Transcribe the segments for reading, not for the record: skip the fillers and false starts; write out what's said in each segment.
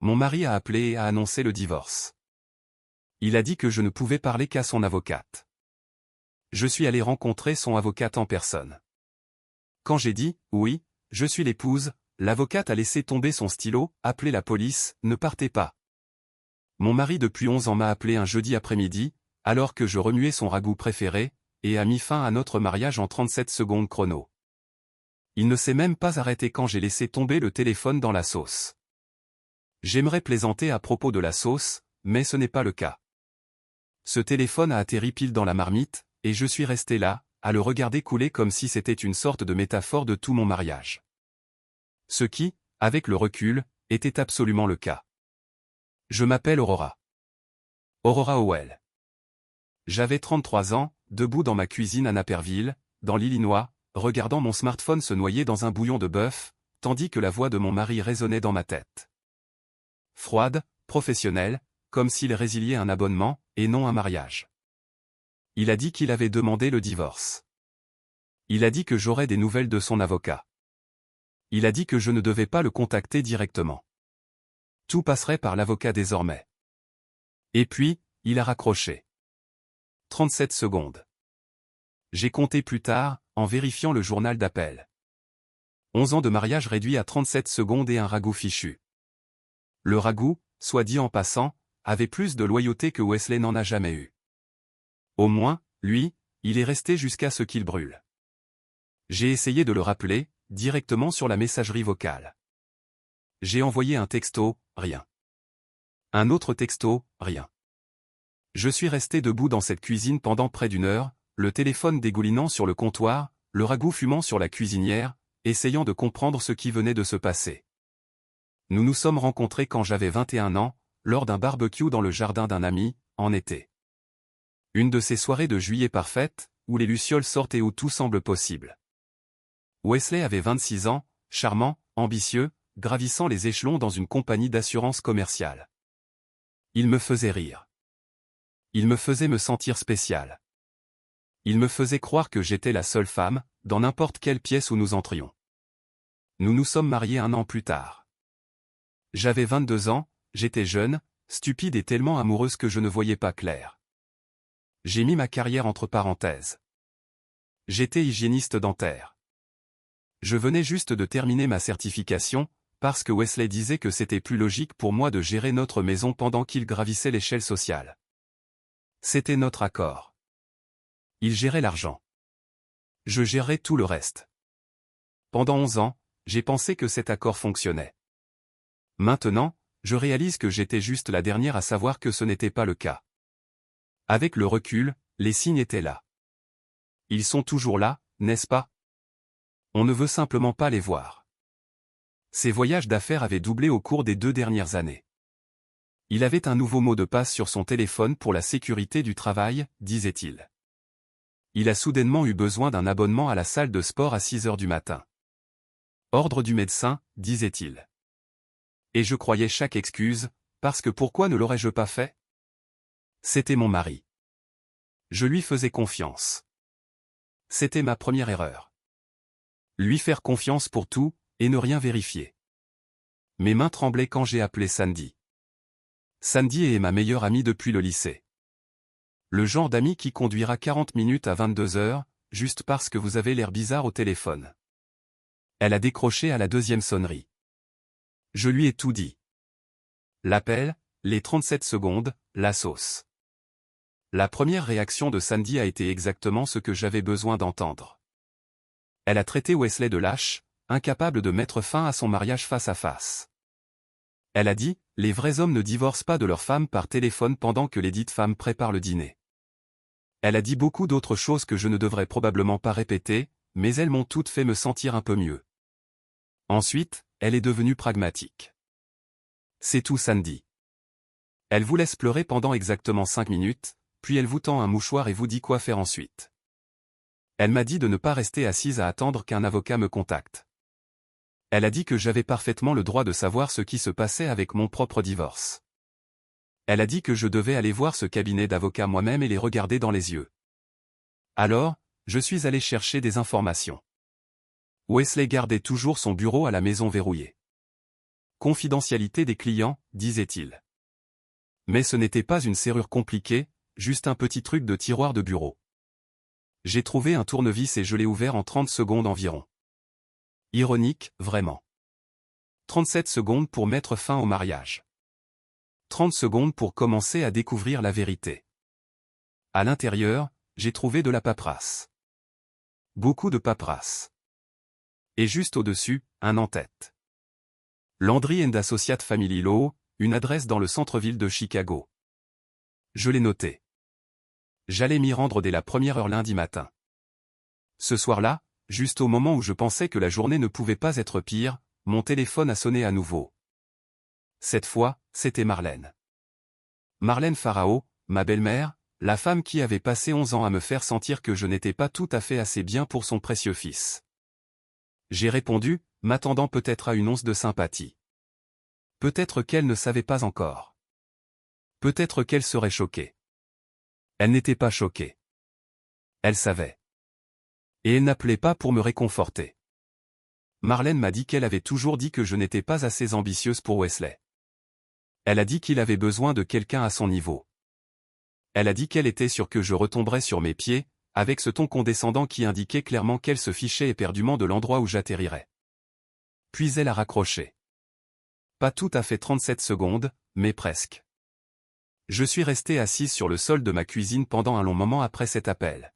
Mon mari a appelé et a annoncé le divorce. Il a dit que je ne pouvais parler qu'à son avocate. Je suis allé rencontrer son avocate en personne. Quand j'ai dit « oui, je suis l'épouse », l'avocate a laissé tomber son stylo, appelé la police, ne partez pas. Mon mari depuis 11 ans m'a appelé un jeudi après-midi, alors que je remuais son ragoût préféré, et a mis fin à notre mariage en 37 secondes chrono. Il ne s'est même pas arrêté quand j'ai laissé tomber le téléphone dans la sauce. J'aimerais plaisanter à propos de la sauce, mais ce n'est pas le cas. Ce téléphone a atterri pile dans la marmite, et je suis resté là, à le regarder couler comme si c'était une sorte de métaphore de tout mon mariage. Ce qui, avec le recul, était absolument le cas. Je m'appelle Aurora. Aurora Howell. J'avais 33 ans, debout dans ma cuisine à Naperville, dans l'Illinois, regardant mon smartphone se noyer dans un bouillon de bœuf, tandis que la voix de mon mari résonnait dans ma tête. Froide, professionnelle, comme s'il résiliait un abonnement, et non un mariage. Il a dit qu'il avait demandé le divorce. Il a dit que j'aurais des nouvelles de son avocat. Il a dit que je ne devais pas le contacter directement. Tout passerait par l'avocat désormais. Et puis, il a raccroché. 37 secondes. J'ai compté plus tard, en vérifiant le journal d'appel. 11 ans de mariage réduit à 37 secondes et un ragoût fichu. Le ragoût, soit dit en passant, avait plus de loyauté que Wesley n'en a jamais eu. Au moins, lui, il est resté jusqu'à ce qu'il brûle. J'ai essayé de le rappeler, directement sur la messagerie vocale. J'ai envoyé un texto, rien. Un autre texto, rien. Je suis resté debout dans cette cuisine pendant près d'une heure, le téléphone dégoulinant sur le comptoir, le ragoût fumant sur la cuisinière, essayant de comprendre ce qui venait de se passer. Nous nous sommes rencontrés quand j'avais 21 ans, lors d'un barbecue dans le jardin d'un ami, en été. Une de ces soirées de juillet parfaites, où les lucioles sortent et où tout semble possible. Wesley avait 26 ans, charmant, ambitieux, gravissant les échelons dans une compagnie d'assurance commerciale. Il me faisait rire. Il me faisait me sentir spécial. Il me faisait croire que j'étais la seule femme, dans n'importe quelle pièce où nous entrions. Nous nous sommes mariés 1 an plus tard. J'avais 22 ans, j'étais jeune, stupide et tellement amoureuse que je ne voyais pas clair. J'ai mis ma carrière entre parenthèses. J'étais hygiéniste dentaire. Je venais juste de terminer ma certification, parce que Wesley disait que c'était plus logique pour moi de gérer notre maison pendant qu'il gravissait l'échelle sociale. C'était notre accord. Il gérait l'argent. Je gérais tout le reste. Pendant 11 ans, j'ai pensé que cet accord fonctionnait. Maintenant, je réalise que j'étais juste la dernière à savoir que ce n'était pas le cas. Avec le recul, les signes étaient là. Ils sont toujours là, n'est-ce pas? On ne veut simplement pas les voir. Ses voyages d'affaires avaient doublé au cours des 2 dernières années. Il avait un nouveau mot de passe sur son téléphone pour la sécurité du travail, disait-il. Il a soudainement eu besoin d'un abonnement à la salle de sport à 6 heures du matin. Ordre du médecin, disait-il. Et je croyais chaque excuse, parce que pourquoi ne l'aurais-je pas fait? C'était mon mari. Je lui faisais confiance. C'était ma première erreur. Lui faire confiance pour tout, et ne rien vérifier. Mes mains tremblaient quand j'ai appelé Sandy. Sandy est ma meilleure amie depuis le lycée. Le genre d'ami qui conduira 40 minutes à 22 heures, juste parce que vous avez l'air bizarre au téléphone. Elle a décroché à la 2e sonnerie. Je lui ai tout dit. L'appel, les 37 secondes, la sauce. La première réaction de Sandy a été exactement ce que j'avais besoin d'entendre. Elle a traité Wesley de lâche, incapable de mettre fin à son mariage face à face. Elle a dit, les vrais hommes ne divorcent pas de leurs femmes par téléphone pendant que les dites femmes préparent le dîner. Elle a dit beaucoup d'autres choses que je ne devrais probablement pas répéter, mais elles m'ont toutes fait me sentir un peu mieux. Ensuite, elle est devenue pragmatique. C'est tout Sandy. Elle vous laisse pleurer pendant exactement 5 minutes, puis elle vous tend un mouchoir et vous dit quoi faire ensuite. Elle m'a dit de ne pas rester assise à attendre qu'un avocat me contacte. Elle a dit que j'avais parfaitement le droit de savoir ce qui se passait avec mon propre divorce. Elle a dit que je devais aller voir ce cabinet d'avocats moi-même et les regarder dans les yeux. Alors, je suis allé chercher des informations. Wesley gardait toujours son bureau à la maison verrouillé. confidentialité des clients, disait-il. Mais ce n'était pas une serrure compliquée, juste un petit truc de tiroir de bureau. J'ai trouvé un tournevis et je l'ai ouvert en 30 secondes environ. Ironique, vraiment. 37 secondes pour mettre fin au mariage. 30 secondes pour commencer à découvrir la vérité. À l'intérieur, j'ai trouvé de la paperasse. Beaucoup de paperasse. Et juste au-dessus, un en-tête. Landry & Associates Family Law, une adresse dans le centre-ville de Chicago. Je l'ai noté. J'allais m'y rendre dès la première heure lundi matin. Ce soir-là, juste au moment où je pensais que la journée ne pouvait pas être pire, mon téléphone a sonné à nouveau. Cette fois, c'était Marlène. Marlène Farao, ma belle-mère, la femme qui avait passé 11 ans à me faire sentir que je n'étais pas tout à fait assez bien pour son précieux fils. J'ai répondu, m'attendant peut-être à une once de sympathie. Peut-être qu'elle ne savait pas encore. Peut-être qu'elle serait choquée. Elle n'était pas choquée. Elle savait. Et elle n'appelait pas pour me réconforter. Marlène m'a dit qu'elle avait toujours dit que je n'étais pas assez ambitieuse pour Wesley. Elle a dit qu'il avait besoin de quelqu'un à son niveau. Elle a dit qu'elle était sûre que je retomberais sur mes pieds, avec ce ton condescendant qui indiquait clairement qu'elle se fichait éperdument de l'endroit où j'atterrirais. Puis elle a raccroché. Pas tout à fait 37 secondes, mais presque. Je suis resté assise sur le sol de ma cuisine pendant un long moment après cet appel.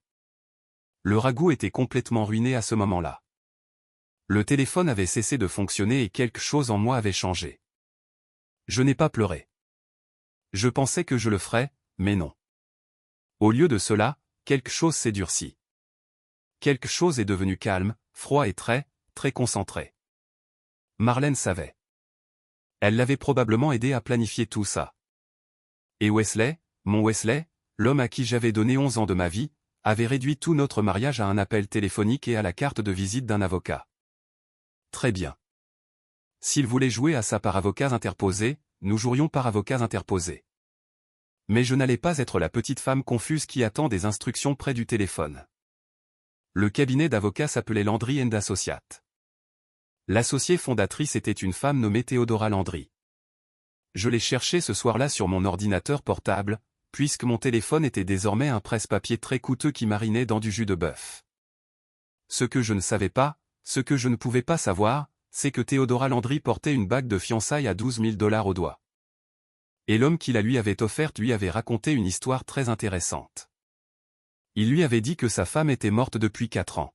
Le ragoût était complètement ruiné à ce moment-là. Le téléphone avait cessé de fonctionner et quelque chose en moi avait changé. Je n'ai pas pleuré. Je pensais que je le ferais, mais non. Au lieu de cela, quelque chose s'est durci. Quelque chose est devenu calme, froid et très concentré. Marlène savait. Elle l'avait probablement aidé à planifier tout ça. Et Wesley, mon Wesley, l'homme à qui j'avais donné 11 ans de ma vie, avait réduit tout notre mariage à un appel téléphonique et à la carte de visite d'un avocat. Très bien. S'il voulait jouer à ça par avocats interposés, nous jouerions par avocats interposés. Mais je n'allais pas être la petite femme confuse qui attend des instructions près du téléphone. Le cabinet d'avocats s'appelait Landry & Associates. L'associée fondatrice était une femme nommée Theodora Landry. Je l'ai cherchée ce soir-là sur mon ordinateur portable, puisque mon téléphone était désormais un presse-papier très coûteux qui marinait dans du jus de bœuf. Ce que je ne savais pas, ce que je ne pouvais pas savoir, c'est que Theodora Landry portait une bague de fiançailles à 12 000 $ au doigt. Et l'homme qui la lui avait offerte lui avait raconté une histoire très intéressante. Il lui avait dit que sa femme était morte depuis 4 ans.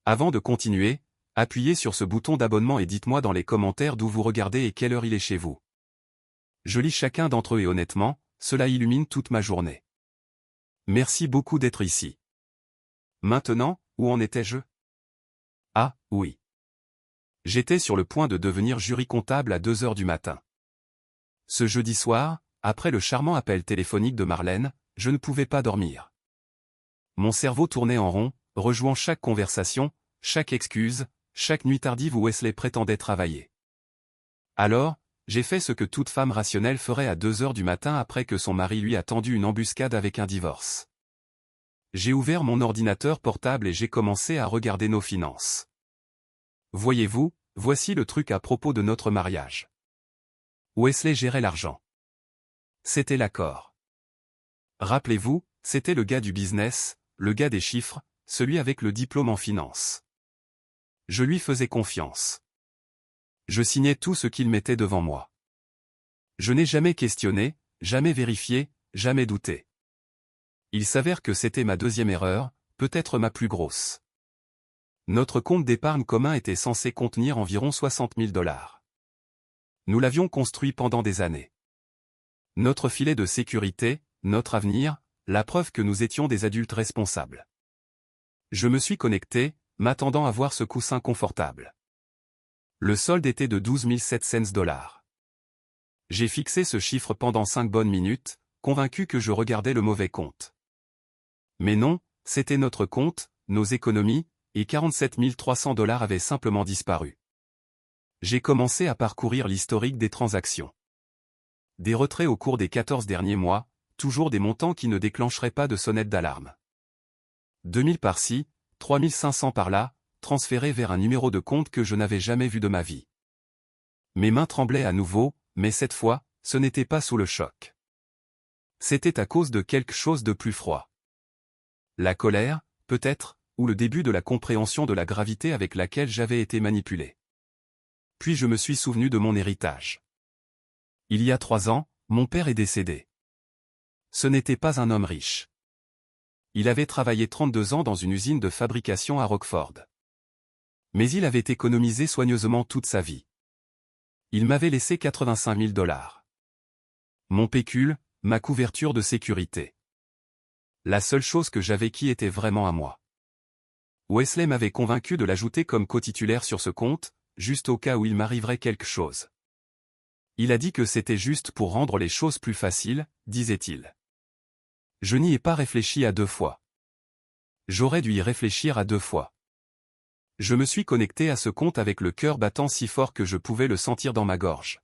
Avant de continuer, appuyez sur ce bouton d'abonnement et dites-moi dans les commentaires d'où vous regardez et quelle heure il est chez vous. Je lis chacun d'entre eux et honnêtement, cela illumine toute ma journée. Merci beaucoup d'être ici. Maintenant, où en étais-je? Ah, oui. J'étais sur le point de devenir jury comptable à 2 heures du matin. Ce jeudi soir, après le charmant appel téléphonique de Marlène, je ne pouvais pas dormir. Mon cerveau tournait en rond, rejouant chaque conversation, chaque excuse, chaque nuit tardive où Wesley prétendait travailler. Alors, j'ai fait ce que toute femme rationnelle ferait à 2 heures du matin après que son mari lui a tendu une embuscade avec un divorce. J'ai ouvert mon ordinateur portable et j'ai commencé à regarder nos finances. Voyez-vous, voici le truc à propos de notre mariage. Wesley gérait l'argent. C'était l'accord. Rappelez-vous, c'était le gars du business, le gars des chiffres, celui avec le diplôme en finance. Je lui faisais confiance. Je signais tout ce qu'il mettait devant moi. Je n'ai jamais questionné, jamais vérifié, jamais douté. Il s'avère que c'était ma deuxième erreur, peut-être ma plus grosse. Notre compte d'épargne commun était censé contenir environ 60 000 $. Nous l'avions construit pendant des années. Notre filet de sécurité, notre avenir, la preuve que nous étions des adultes responsables. Je me suis connecté, m'attendant à voir ce coussin confortable. Le solde était de 12 700 $. J'ai fixé ce chiffre pendant 5 bonnes minutes, convaincu que je regardais le mauvais compte. Mais non, c'était notre compte, nos économies, et 47 300 $ avaient simplement disparu. J'ai commencé à parcourir l'historique des transactions. Des retraits au cours des 14 derniers mois, toujours des montants qui ne déclencheraient pas de sonnette d'alarme. 2000 par-ci, 3500 par-là, transférés vers un numéro de compte que je n'avais jamais vu de ma vie. Mes mains tremblaient à nouveau, mais cette fois, ce n'était pas sous le choc. C'était à cause de quelque chose de plus froid. La colère, peut-être, ou le début de la compréhension de la gravité avec laquelle j'avais été manipulé. Puis je me suis souvenu de mon héritage. Il y a 3 ans, mon père est décédé. Ce n'était pas un homme riche. Il avait travaillé 32 ans dans une usine de fabrication à Rockford. Mais il avait économisé soigneusement toute sa vie. Il m'avait laissé 85 000 $. Mon pécule, ma couverture de sécurité. La seule chose que j'avais qui était vraiment à moi. Wesley m'avait convaincu de l'ajouter comme co-titulaire sur ce compte, juste au cas où il m'arriverait quelque chose. Il a dit que c'était juste pour rendre les choses plus faciles, disait-il. Je n'y ai pas réfléchi à 2 fois. J'aurais dû y réfléchir à 2 fois. Je me suis connecté à ce compte avec le cœur battant si fort que je pouvais le sentir dans ma gorge.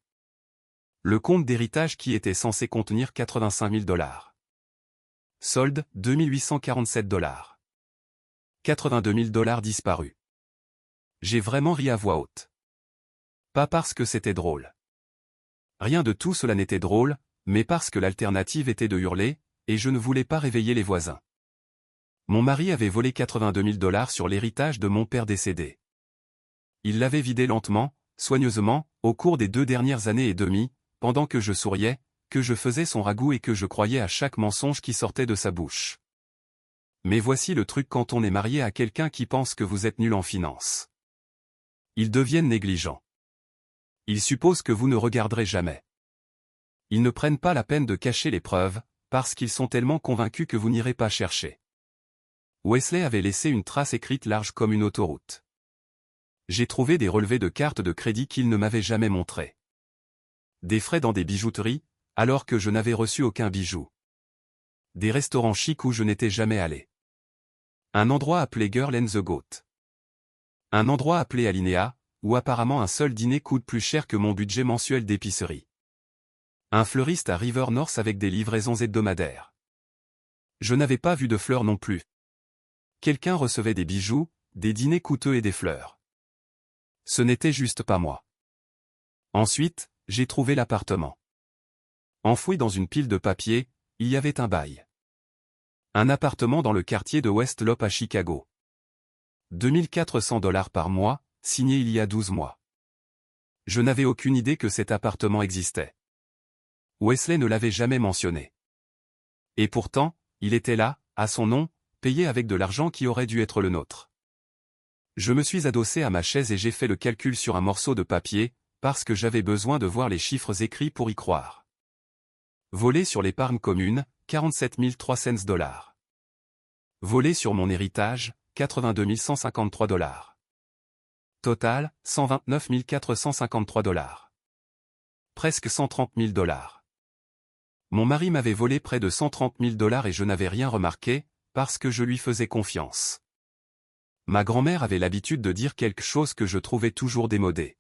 Le compte d'héritage qui était censé contenir 85 000 $. Solde, 2 847 $. 82 000 $ disparus. J'ai vraiment ri à voix haute. Pas parce que c'était drôle. Rien de tout cela n'était drôle, mais parce que l'alternative était de hurler, et je ne voulais pas réveiller les voisins. Mon mari avait volé 82 000 $ sur l'héritage de mon père décédé. Il l'avait vidé lentement, soigneusement, au cours des 2 dernières années et demie, pendant que je souriais, que je faisais son ragoût et que je croyais à chaque mensonge qui sortait de sa bouche. Mais voici le truc quand on est marié à quelqu'un qui pense que vous êtes nul en finance. Ils deviennent négligents. Ils supposent que vous ne regarderez jamais. Ils ne prennent pas la peine de cacher les preuves, parce qu'ils sont tellement convaincus que vous n'irez pas chercher. Wesley avait laissé une trace écrite large comme une autoroute. J'ai trouvé des relevés de cartes de crédit qu'il ne m'avait jamais montrés. Des frais dans des bijouteries, alors que je n'avais reçu aucun bijou. Des restaurants chics où je n'étais jamais allé. Un endroit appelé Girl and the Goat. Un endroit appelé Alinea, où apparemment un seul dîner coûte plus cher que mon budget mensuel d'épicerie. Un fleuriste à River North avec des livraisons hebdomadaires. Je n'avais pas vu de fleurs non plus. Quelqu'un recevait des bijoux, des dîners coûteux et des fleurs. Ce n'était juste pas moi. Ensuite, j'ai trouvé l'appartement. Enfoui dans une pile de papier, il y avait un bail. Un appartement dans le quartier de West Loop à Chicago. 2 400 $ par mois, signé il y a 12 mois. Je n'avais aucune idée que cet appartement existait. Wesley ne l'avait jamais mentionné. Et pourtant, il était là, à son nom, payé avec de l'argent qui aurait dû être le nôtre. Je me suis adossé à ma chaise et j'ai fait le calcul sur un morceau de papier, parce que j'avais besoin de voir les chiffres écrits pour y croire. Volé sur l'épargne commune, 47 300 $. Volé sur mon héritage, 82 153 $. Total, 129 453 $. Presque 130 000 $. Mon mari m'avait volé près de 130 000 $ et je n'avais rien remarqué, parce que je lui faisais confiance. Ma grand-mère avait l'habitude de dire quelque chose que je trouvais toujours démodé.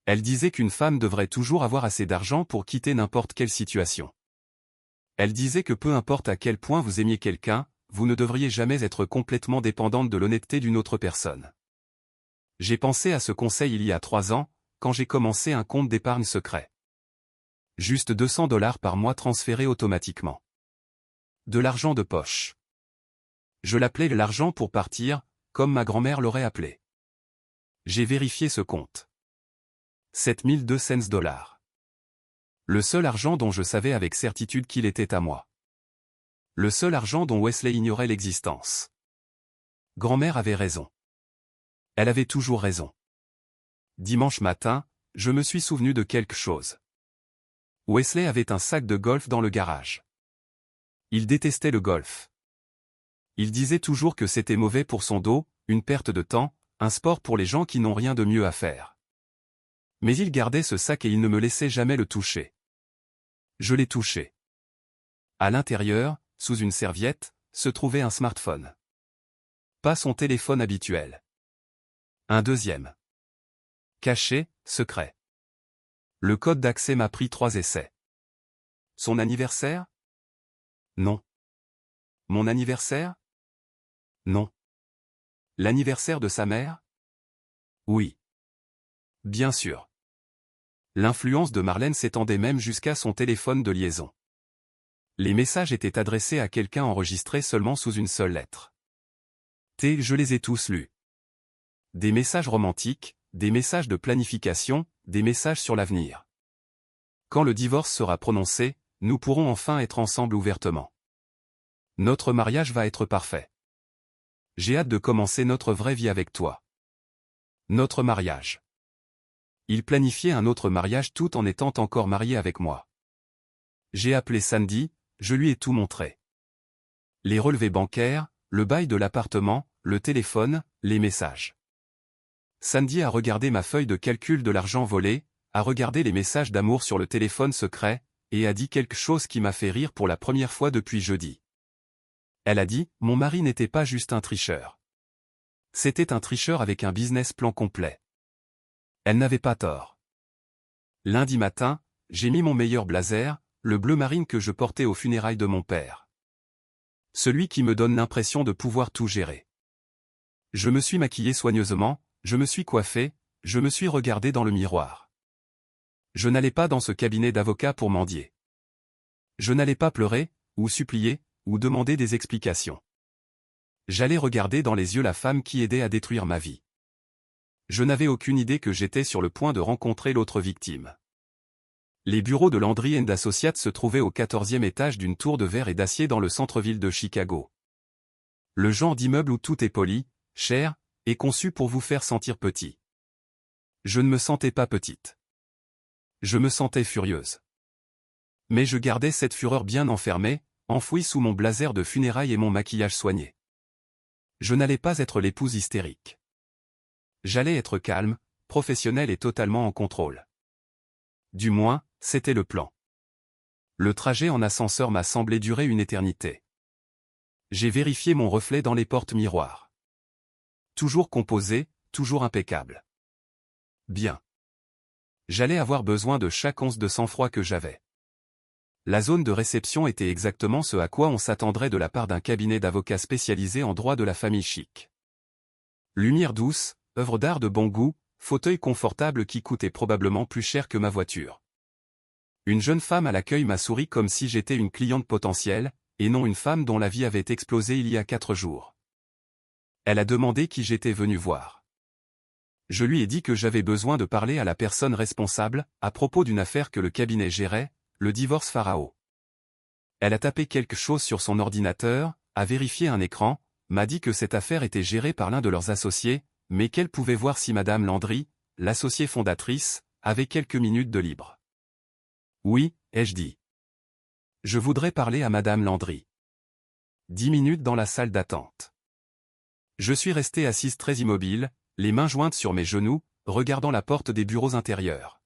Elle disait qu'une femme devrait toujours avoir assez d'argent pour quitter n'importe quelle situation. Elle disait que peu importe à quel point vous aimiez quelqu'un, vous ne devriez jamais être complètement dépendante de l'honnêteté d'une autre personne. J'ai pensé à ce conseil il y a 3 ans, quand j'ai commencé un compte d'épargne secret. Juste 200 $ par mois transférés automatiquement. De l'argent de poche. Je l'appelais l'argent pour partir, comme ma grand-mère l'aurait appelé. J'ai vérifié ce compte. 7 200 $. Le seul argent dont je savais avec certitude qu'il était à moi. Le seul argent dont Wesley ignorait l'existence. Grand-mère avait raison. Elle avait toujours raison. Dimanche matin, je me suis souvenu de quelque chose. Wesley avait un sac de golf dans le garage. Il détestait le golf. Il disait toujours que c'était mauvais pour son dos, une perte de temps, un sport pour les gens qui n'ont rien de mieux à faire. Mais il gardait ce sac et il ne me laissait jamais le toucher. Je l'ai touché. À l'intérieur, sous une serviette, se trouvait un smartphone. Pas son téléphone habituel. Un deuxième. Caché, secret. Le code d'accès m'a pris 3 essais. Son anniversaire? Non. Mon anniversaire? Non. L'anniversaire de sa mère? Oui. Bien sûr. L'influence de Marlène s'étendait même jusqu'à son téléphone de liaison. Les messages étaient adressés à quelqu'un enregistré seulement sous une seule lettre. Je les ai tous lus. Des messages romantiques, des messages de planification, des messages sur l'avenir. Quand le divorce sera prononcé, nous pourrons enfin être ensemble ouvertement. Notre mariage va être parfait. J'ai hâte de commencer notre vraie vie avec toi. Notre mariage. Il planifiait un autre mariage tout en étant encore marié avec moi. J'ai appelé Sandy, je lui ai tout montré. Les relevés bancaires, le bail de l'appartement, le téléphone, les messages. Sandy a regardé ma feuille de calcul de l'argent volé, a regardé les messages d'amour sur le téléphone secret, et a dit quelque chose qui m'a fait rire pour la première fois depuis jeudi. Elle a dit, mon mari n'était pas juste un tricheur. C'était un tricheur avec un business plan complet. Elle n'avait pas tort. Lundi matin, j'ai mis mon meilleur blazer, le bleu marine que je portais aux funérailles de mon père. Celui qui me donne l'impression de pouvoir tout gérer. Je me suis maquillé soigneusement, je me suis coiffé, je me suis regardé dans le miroir. Je n'allais pas dans ce cabinet d'avocat pour mendier. Je n'allais pas pleurer, ou supplier, ou demander des explications. J'allais regarder dans les yeux la femme qui aidait à détruire ma vie. Je n'avais aucune idée que j'étais sur le point de rencontrer l'autre victime. Les bureaux de Landry & Associates se trouvaient au 14e étage d'une tour de verre et d'acier dans le centre-ville de Chicago. Le genre d'immeuble où tout est poli, cher, et conçu pour vous faire sentir petit. Je ne me sentais pas petite. Je me sentais furieuse. Mais je gardais cette fureur bien enfermée, enfouie sous mon blazer de funérailles et mon maquillage soigné. Je n'allais pas être l'épouse hystérique. J'allais être calme, professionnelle et totalement en contrôle. Du moins, c'était le plan. Le trajet en ascenseur m'a semblé durer une éternité. J'ai vérifié mon reflet dans les portes-miroirs. Toujours composé, toujours impeccable. Bien. J'allais avoir besoin de chaque once de sang-froid que j'avais. La zone de réception était exactement ce à quoi on s'attendrait de la part d'un cabinet d'avocats spécialisé en droit de la famille chic. Lumière douce, œuvre d'art de bon goût, fauteuil confortable qui coûtait probablement plus cher que ma voiture. Une jeune femme à l'accueil m'a souri comme si j'étais une cliente potentielle, et non une femme dont la vie avait explosé il y a 4 jours. Elle a demandé qui j'étais venu voir. Je lui ai dit que j'avais besoin de parler à la personne responsable, à propos d'une affaire que le cabinet gérait, le divorce Pharao. Elle a tapé quelque chose sur son ordinateur, a vérifié un écran, m'a dit que cette affaire était gérée par l'un de leurs associés, mais qu'elle pouvait voir si Madame Landry, l'associée fondatrice, avait quelques minutes de libre. Oui, ai-je dit. Je voudrais parler à Madame Landry. 10 minutes dans la salle d'attente. Je suis resté assise très immobile, les mains jointes sur mes genoux, regardant la porte des bureaux intérieurs.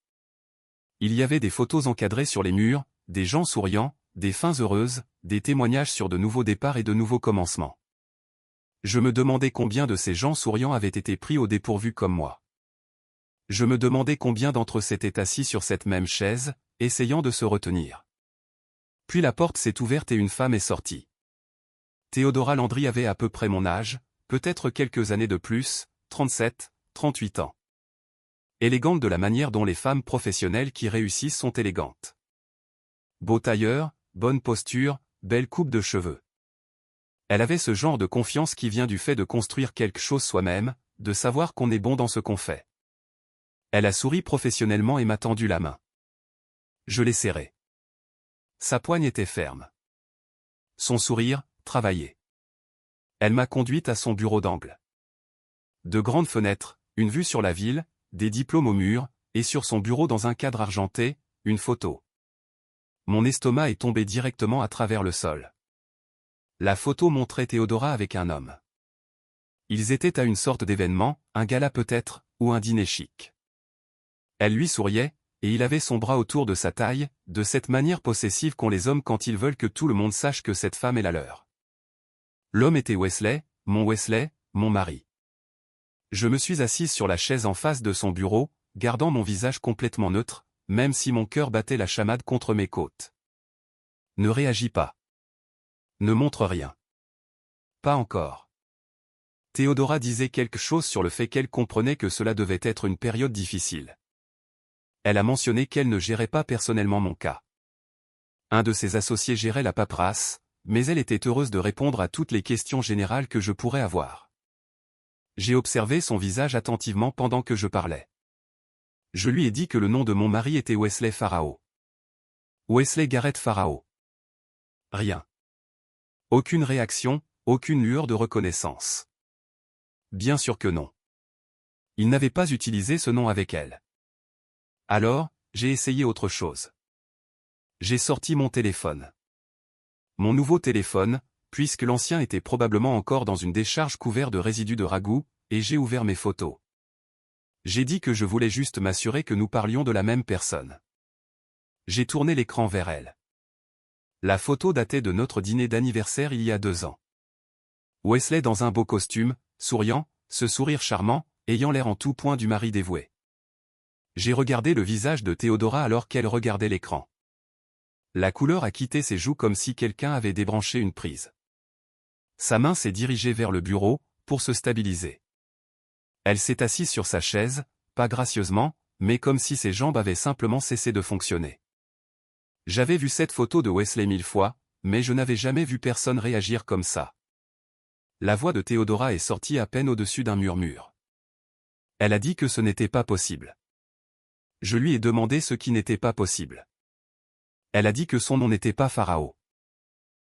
Il y avait des photos encadrées sur les murs, des gens souriants, des fins heureuses, des témoignages sur de nouveaux départs et de nouveaux commencements. Je me demandais combien de ces gens souriants avaient été pris au dépourvu comme moi. Je me demandais combien d'entre eux s'étaient assis sur cette même chaise, essayant de se retenir. Puis la porte s'est ouverte et une femme est sortie. Théodora Landry avait à peu près mon âge, peut-être quelques années de plus, 37, 38 ans. Élégante de la manière dont les femmes professionnelles qui réussissent sont élégantes. Beau tailleur, bonne posture, belle coupe de cheveux. Elle avait ce genre de confiance qui vient du fait de construire quelque chose soi-même, de savoir qu'on est bon dans ce qu'on fait. Elle a souri professionnellement et m'a tendu la main. Je l'ai serrée. Sa poigne était ferme. Son sourire, travaillé. Elle m'a conduite à son bureau d'angle. De grandes fenêtres, une vue sur la ville, des diplômes au mur, et sur son bureau dans un cadre argenté, une photo. Mon estomac est tombé directement à travers le sol. La photo montrait Théodora avec un homme. Ils étaient à une sorte d'événement, un gala peut-être, ou un dîner chic. Elle lui souriait, et il avait son bras autour de sa taille, de cette manière possessive qu'ont les hommes quand ils veulent que tout le monde sache que cette femme est la leur. L'homme était Wesley, mon mari. Je me suis assise sur la chaise en face de son bureau, gardant mon visage complètement neutre, même si mon cœur battait la chamade contre mes côtes. Ne réagis pas. Ne montre rien. Pas encore. Théodora disait quelque chose sur le fait qu'elle comprenait que cela devait être une période difficile. Elle a mentionné qu'elle ne gérait pas personnellement mon cas. Un de ses associés gérait la paperasse, mais elle était heureuse de répondre à toutes les questions générales que je pourrais avoir. J'ai observé son visage attentivement pendant que je parlais. Je lui ai dit que le nom de mon mari était Wesley Farao. Wesley Garrett Farao. Rien. Aucune réaction, aucune lueur de reconnaissance. Bien sûr que non. Il n'avait pas utilisé ce nom avec elle. Alors, j'ai essayé autre chose. J'ai sorti mon téléphone. Mon nouveau téléphone, puisque l'ancien était probablement encore dans une décharge couverte de résidus de ragoût, et j'ai ouvert mes photos. J'ai dit que je voulais juste m'assurer que nous parlions de la même personne. J'ai tourné l'écran vers elle. La photo datait de notre dîner d'anniversaire il y a 2 ans. Wesley dans un beau costume, souriant, ce sourire charmant, ayant l'air en tout point du mari dévoué. J'ai regardé le visage de Théodora alors qu'elle regardait l'écran. La couleur a quitté ses joues comme si quelqu'un avait débranché une prise. Sa main s'est dirigée vers le bureau, pour se stabiliser. Elle s'est assise sur sa chaise, pas gracieusement, mais comme si ses jambes avaient simplement cessé de fonctionner. J'avais vu cette photo de Wesley 1000 fois, mais je n'avais jamais vu personne réagir comme ça. La voix de Théodora est sortie à peine au-dessus d'un murmure. Elle a dit que ce n'était pas possible. Je lui ai demandé ce qui n'était pas possible. Elle a dit que son nom n'était pas Farao.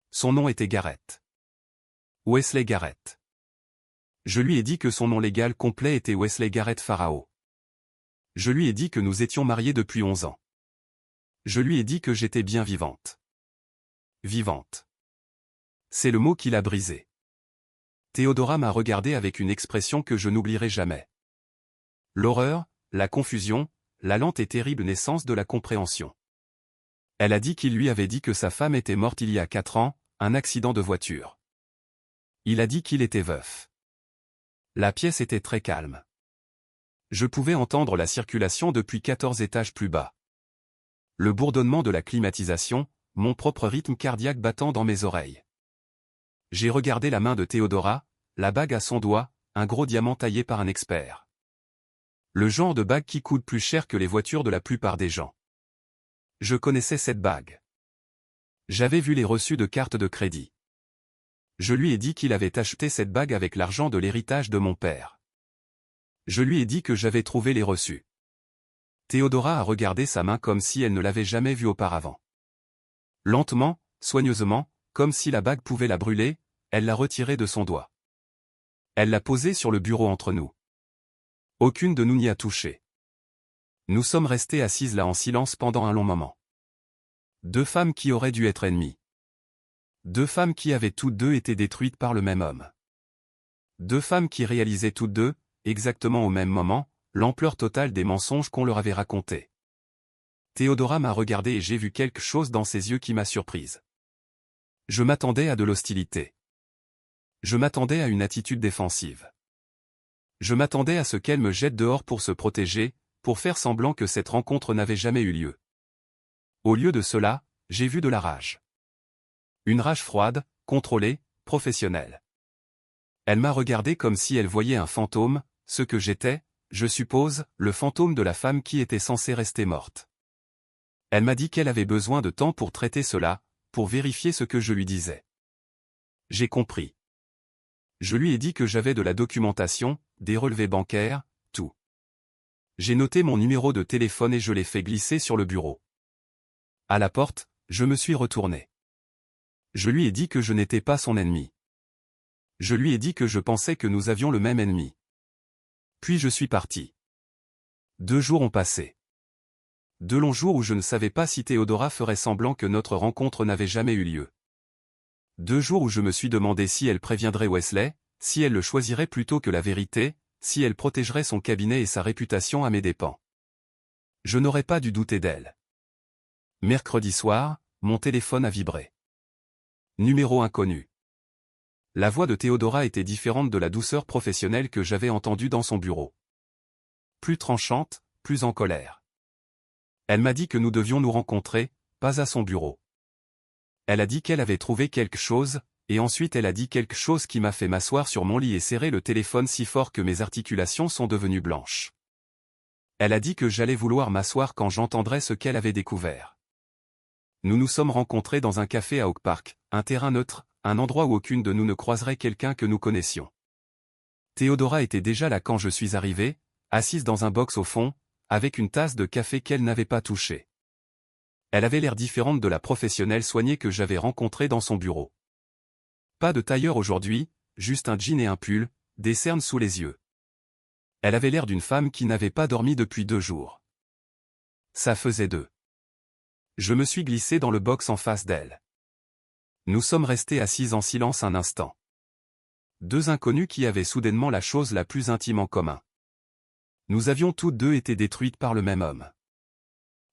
Son nom était Garrett. Wesley Garrett. Je lui ai dit que son nom légal complet était Wesley Garrett Farao. Je lui ai dit que nous étions mariés depuis 11 ans. Je lui ai dit que j'étais bien vivante. Vivante. C'est le mot qui l'a brisé. Théodora m'a regardé avec une expression que je n'oublierai jamais. L'horreur, la confusion, la lente et terrible naissance de la compréhension. Elle a dit qu'il lui avait dit que sa femme était morte il y a 4 ans, un accident de voiture. Il a dit qu'il était veuf. La pièce était très calme. Je pouvais entendre la circulation depuis 14 étages plus bas. Le bourdonnement de la climatisation, mon propre rythme cardiaque battant dans mes oreilles. J'ai regardé la main de Théodora, la bague à son doigt, un gros diamant taillé par un expert. Le genre de bague qui coûte plus cher que les voitures de la plupart des gens. Je connaissais cette bague. J'avais vu les reçus de carte de crédit. Je lui ai dit qu'il avait acheté cette bague avec l'argent de l'héritage de mon père. Je lui ai dit que j'avais trouvé les reçus. Théodora a regardé sa main comme si elle ne l'avait jamais vue auparavant. Lentement, soigneusement, comme si la bague pouvait la brûler, elle l'a retirée de son doigt. Elle l'a posée sur le bureau entre nous. Aucune de nous n'y a touché. Nous sommes restés assises là en silence pendant un long moment. 2 femmes qui auraient dû être ennemies. 2 femmes qui avaient toutes 2 été détruites par le même homme. 2 femmes qui réalisaient toutes 2, exactement au même moment, l'ampleur totale des mensonges qu'on leur avait racontés. Théodora m'a regardé et j'ai vu quelque chose dans ses yeux qui m'a surprise. Je m'attendais à de l'hostilité. Je m'attendais à une attitude défensive. Je m'attendais à ce qu'elle me jette dehors pour se protéger, pour faire semblant que cette rencontre n'avait jamais eu lieu. Au lieu de cela, j'ai vu de la rage. Une rage froide, contrôlée, professionnelle. Elle m'a regardé comme si elle voyait un fantôme, ce que j'étais, je suppose, le fantôme de la femme qui était censée rester morte. Elle m'a dit qu'elle avait besoin de temps pour traiter cela, pour vérifier ce que je lui disais. J'ai compris. Je lui ai dit que j'avais de la documentation, des relevés bancaires, tout. J'ai noté mon numéro de téléphone et je l'ai fait glisser sur le bureau. À la porte, je me suis retourné. Je lui ai dit que je n'étais pas son ennemi. Je lui ai dit que je pensais que nous avions le même ennemi. Puis je suis parti. 2 jours ont passé. 2 longs jours où je ne savais pas si Théodora ferait semblant que notre rencontre n'avait jamais eu lieu. 2 jours où je me suis demandé si elle préviendrait Wesley, si elle le choisirait plutôt que la vérité, si elle protégerait son cabinet et sa réputation à mes dépens. Je n'aurais pas dû douter d'elle. Mercredi soir, mon téléphone a vibré. Numéro inconnu. La voix de Théodora était différente de la douceur professionnelle que j'avais entendue dans son bureau. Plus tranchante, plus en colère. Elle m'a dit que nous devions nous rencontrer, pas à son bureau. Elle a dit qu'elle avait trouvé quelque chose, et ensuite elle a dit quelque chose qui m'a fait m'asseoir sur mon lit et serrer le téléphone si fort que mes articulations sont devenues blanches. Elle a dit que j'allais vouloir m'asseoir quand j'entendrais ce qu'elle avait découvert. Nous nous sommes rencontrés dans un café à Oak Park, un terrain neutre, un endroit où aucune de nous ne croiserait quelqu'un que nous connaissions. Théodora était déjà là quand je suis arrivé, assise dans un box au fond, avec une tasse de café qu'elle n'avait pas touchée. Elle avait l'air différente de la professionnelle soignée que j'avais rencontrée dans son bureau. Pas de tailleur aujourd'hui, juste un jean et un pull, des cernes sous les yeux. Elle avait l'air d'une femme qui n'avait pas dormi depuis 2 jours. Ça faisait 2. Je me suis glissé dans le box en face d'elle. Nous sommes restés assis en silence un instant. 2 inconnus qui avaient soudainement la chose la plus intime en commun. Nous avions toutes 2 été détruites par le même homme.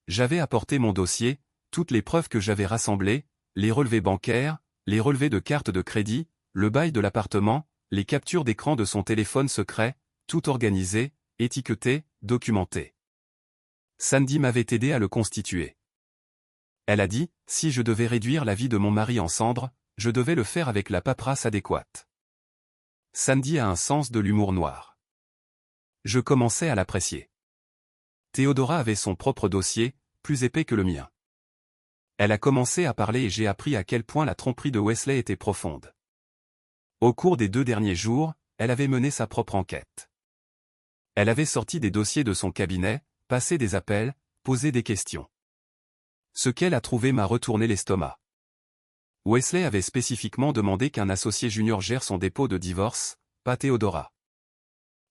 J'avais apporté mon dossier, toutes les preuves que j'avais rassemblées, les relevés bancaires, les relevés de carte de crédit, le bail de l'appartement, les captures d'écran de son téléphone secret, tout organisé, étiqueté, documenté. Sandy m'avait aidé à le constituer. Elle a dit, si je devais réduire la vie de mon mari en cendres, je devais le faire avec la paperasse adéquate. Sandy a un sens de l'humour noir. Je commençais à l'apprécier. Théodora avait son propre dossier, plus épais que le mien. Elle a commencé à parler et j'ai appris à quel point la tromperie de Wesley était profonde. Au cours des 2 derniers jours, elle avait mené sa propre enquête. Elle avait sorti des dossiers de son cabinet, passé des appels, posé des questions. Ce qu'elle a trouvé m'a retourné l'estomac. Wesley avait spécifiquement demandé qu'un associé junior gère son dépôt de divorce, pas Théodora.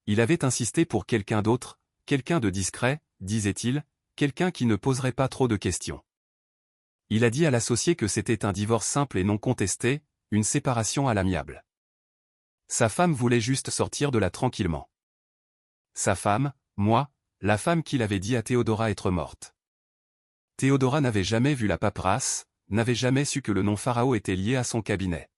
Il avait insisté pour quelqu'un d'autre, quelqu'un de discret, disait-il, quelqu'un qui ne poserait pas trop de questions. Il a dit à l'associé que c'était un divorce simple et non contesté, une séparation à l'amiable. Sa femme voulait juste sortir de là tranquillement. Sa femme, moi, la femme qu'il avait dit à Théodora être morte. Théodora n'avait jamais vu la paperasse, n'avait jamais su que le nom Pharaon était lié à son cabinet.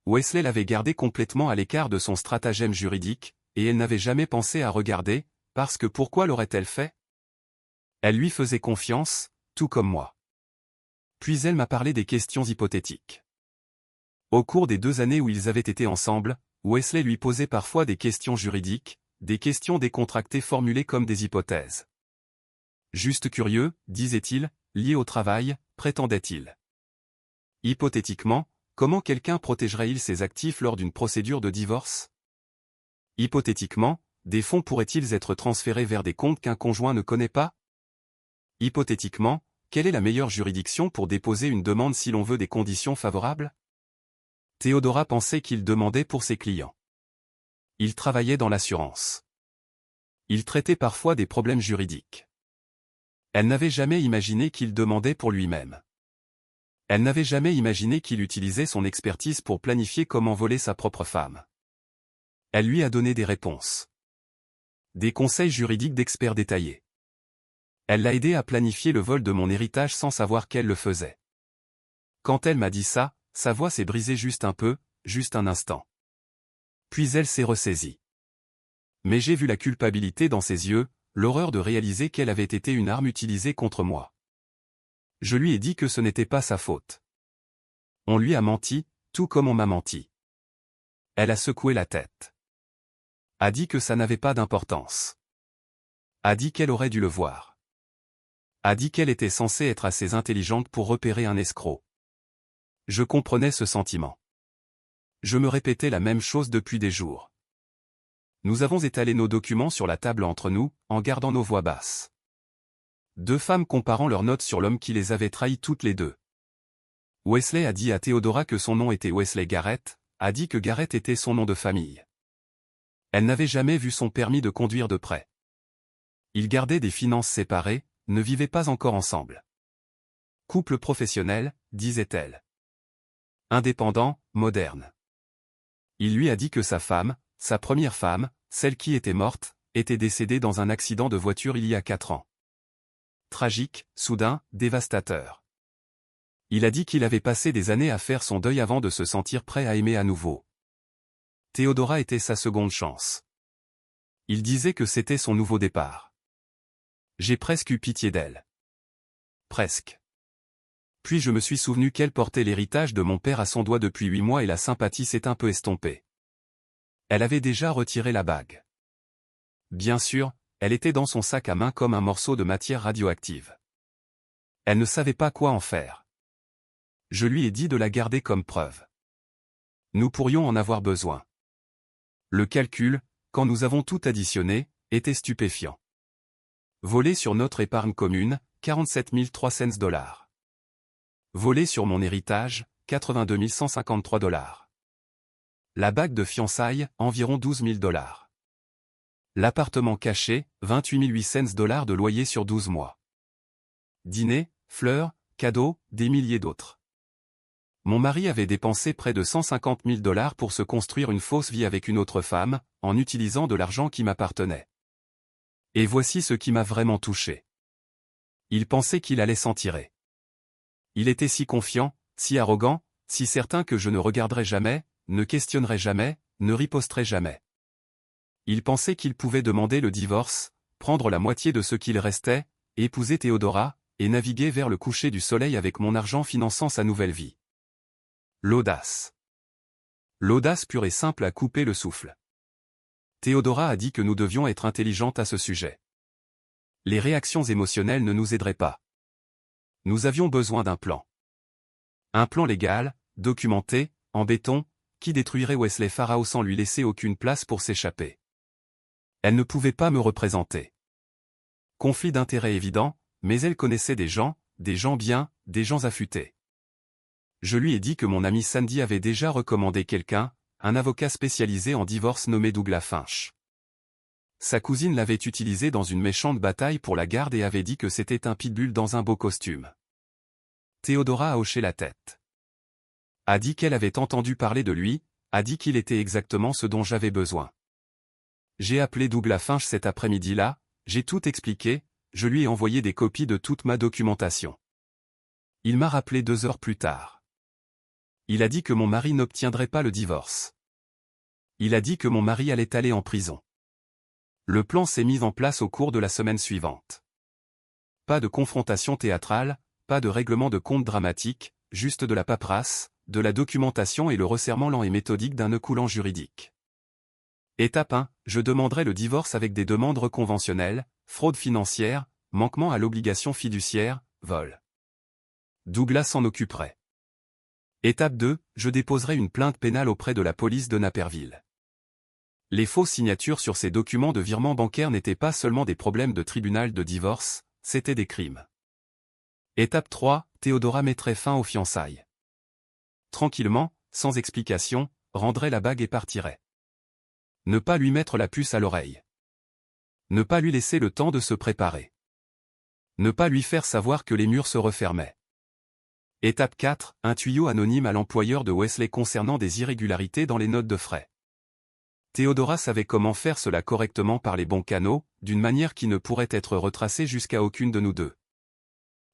Wesley l'avait gardé complètement à l'écart de son stratagème juridique, et elle n'avait jamais pensé à regarder, parce que pourquoi l'aurait-elle fait? Elle lui faisait confiance, tout comme moi. Puis elle m'a parlé des questions hypothétiques. Au cours des 2 années où ils avaient été ensemble, Wesley lui posait parfois des questions juridiques, des questions décontractées formulées comme des hypothèses. Juste curieux, disait-il, lié au travail, prétendait-il. Hypothétiquement, comment quelqu'un protégerait-il ses actifs lors d'une procédure de divorce? Hypothétiquement, des fonds pourraient-ils être transférés vers des comptes qu'un conjoint ne connaît pas? Hypothétiquement, quelle est la meilleure juridiction pour déposer une demande si l'on veut des conditions favorables? Théodora pensait qu'il demandait pour ses clients. Il travaillait dans l'assurance. Il traitait parfois des problèmes juridiques. Elle n'avait jamais imaginé qu'il demandait pour lui-même. Elle n'avait jamais imaginé qu'il utilisait son expertise pour planifier comment voler sa propre femme. Elle lui a donné des réponses. Des conseils juridiques d'experts détaillés. Elle l'a aidé à planifier le vol de mon héritage sans savoir qu'elle le faisait. Quand elle m'a dit ça, sa voix s'est brisée juste un peu, juste un instant. Puis elle s'est ressaisie. Mais j'ai vu la culpabilité dans ses yeux, l'horreur de réaliser qu'elle avait été une arme utilisée contre moi. Je lui ai dit que ce n'était pas sa faute. On lui a menti, tout comme on m'a menti. Elle a secoué la tête. A dit que ça n'avait pas d'importance. A dit qu'elle aurait dû le voir. A dit qu'elle était censée être assez intelligente pour repérer un escroc. Je comprenais ce sentiment. Je me répétais la même chose depuis des jours. Nous avons étalé nos documents sur la table entre nous, en gardant nos voix basses. 2 femmes comparant leurs notes sur l'homme qui les avait trahies toutes les 2. Wesley a dit à Théodora que son nom était Wesley Garrett, a dit que Garrett était son nom de famille. Elle n'avait jamais vu son permis de conduire de près. Ils gardaient des finances séparées, ne vivaient pas encore ensemble. Couple professionnel, disait-elle. Indépendant, moderne. Il lui a dit que sa femme, sa première femme, celle qui était morte, était décédée dans un accident de voiture il y a 4 ans. Tragique, soudain, dévastateur. Il a dit qu'il avait passé des années à faire son deuil avant de se sentir prêt à aimer à nouveau. Théodora était sa seconde chance. Il disait que c'était son nouveau départ. J'ai presque eu pitié d'elle. Presque. Puis je me suis souvenu qu'elle portait l'héritage de mon père à son doigt depuis 8 mois et la sympathie s'est un peu estompée. Elle avait déjà retiré la bague. Bien sûr, elle était dans son sac à main comme un morceau de matière radioactive. Elle ne savait pas quoi en faire. Je lui ai dit de la garder comme preuve. Nous pourrions en avoir besoin. Le calcul, quand nous avons tout additionné, était stupéfiant. Volé sur notre épargne commune, 47 300 $. Volé sur mon héritage, 82 153 $. La bague de fiançailles, environ 12 000 $. L'appartement caché, 28 800 $ de loyer sur 12 mois. Dîner, fleurs, cadeaux, des milliers d'autres. Mon mari avait dépensé près de 150 000 $ pour se construire une fausse vie avec une autre femme, en utilisant de l'argent qui m'appartenait. Et voici ce qui m'a vraiment touché. Il pensait qu'il allait s'en tirer. Il était si confiant, si arrogant, si certain que je ne regarderais jamais, ne questionnerais jamais, ne riposterais jamais. Il pensait qu'il pouvait demander le divorce, prendre la moitié de ce qu'il restait, épouser Théodora, et naviguer vers le coucher du soleil avec mon argent finançant sa nouvelle vie. L'audace. L'audace pure et simple a coupé le souffle. Théodora a dit que nous devions être intelligentes à ce sujet. Les réactions émotionnelles ne nous aideraient pas. Nous avions besoin d'un plan. Un plan légal, documenté, en béton, qui détruirait Wesley Farao sans lui laisser aucune place pour s'échapper. Elle ne pouvait pas me représenter. Conflit d'intérêts évident, mais elle connaissait des gens bien, des gens affûtés. Je lui ai dit que mon amie Sandy avait déjà recommandé quelqu'un, un avocat spécialisé en divorce nommé Douglas Finch. Sa cousine l'avait utilisé dans une méchante bataille pour la garde et avait dit que c'était un pitbull dans un beau costume. Théodora a hoché la tête. A dit qu'elle avait entendu parler de lui, a dit qu'il était exactement ce dont j'avais besoin. J'ai appelé Douglas Finch cet après-midi-là, j'ai tout expliqué, je lui ai envoyé des copies de toute ma documentation. Il m'a rappelé 2 heures plus tard. Il a dit que mon mari n'obtiendrait pas le divorce. Il a dit que mon mari allait aller en prison. Le plan s'est mis en place au cours de la semaine suivante. Pas de confrontation théâtrale, pas de règlement de compte dramatique, juste de la paperasse, de la documentation et le resserrement lent et méthodique d'un nœud coulant juridique. Étape 1, je demanderai le divorce avec des demandes reconventionnelles, fraude financière, manquement à l'obligation fiduciaire, vol. Douglas s'en occuperait. Étape 2, je déposerai une plainte pénale auprès de la police de Naperville. Les fausses signatures sur ces documents de virement bancaire n'étaient pas seulement des problèmes de tribunal de divorce, c'étaient des crimes. Étape 3, Théodora mettrait fin aux fiançailles. Tranquillement, sans explication, rendrait la bague et partirait. Ne pas lui mettre la puce à l'oreille. Ne pas lui laisser le temps de se préparer. Ne pas lui faire savoir que les murs se refermaient. Étape 4, un tuyau anonyme à l'employeur de Wesley concernant des irrégularités dans les notes de frais. Théodora savait comment faire cela correctement par les bons canaux, d'une manière qui ne pourrait être retracée jusqu'à aucune de nous deux.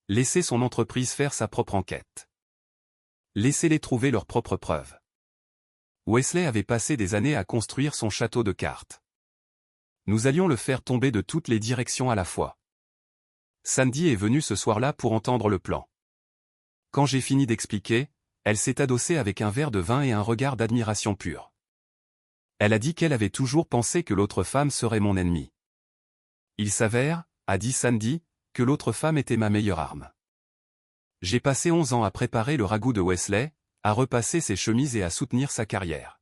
Laissez son entreprise faire sa propre enquête. Laissez-les trouver leurs propres preuves. Wesley avait passé des années à construire son château de cartes. Nous allions le faire tomber de toutes les directions à la fois. Sandy est venue ce soir-là pour entendre le plan. Quand j'ai fini d'expliquer, elle s'est adossée avec un verre de vin et un regard d'admiration pure. Elle a dit qu'elle avait toujours pensé que l'autre femme serait mon ennemie. Il s'avère, a dit Sandy, que l'autre femme était ma meilleure arme. J'ai passé 11 ans à préparer le ragoût de Wesley, à repasser ses chemises et à soutenir sa carrière.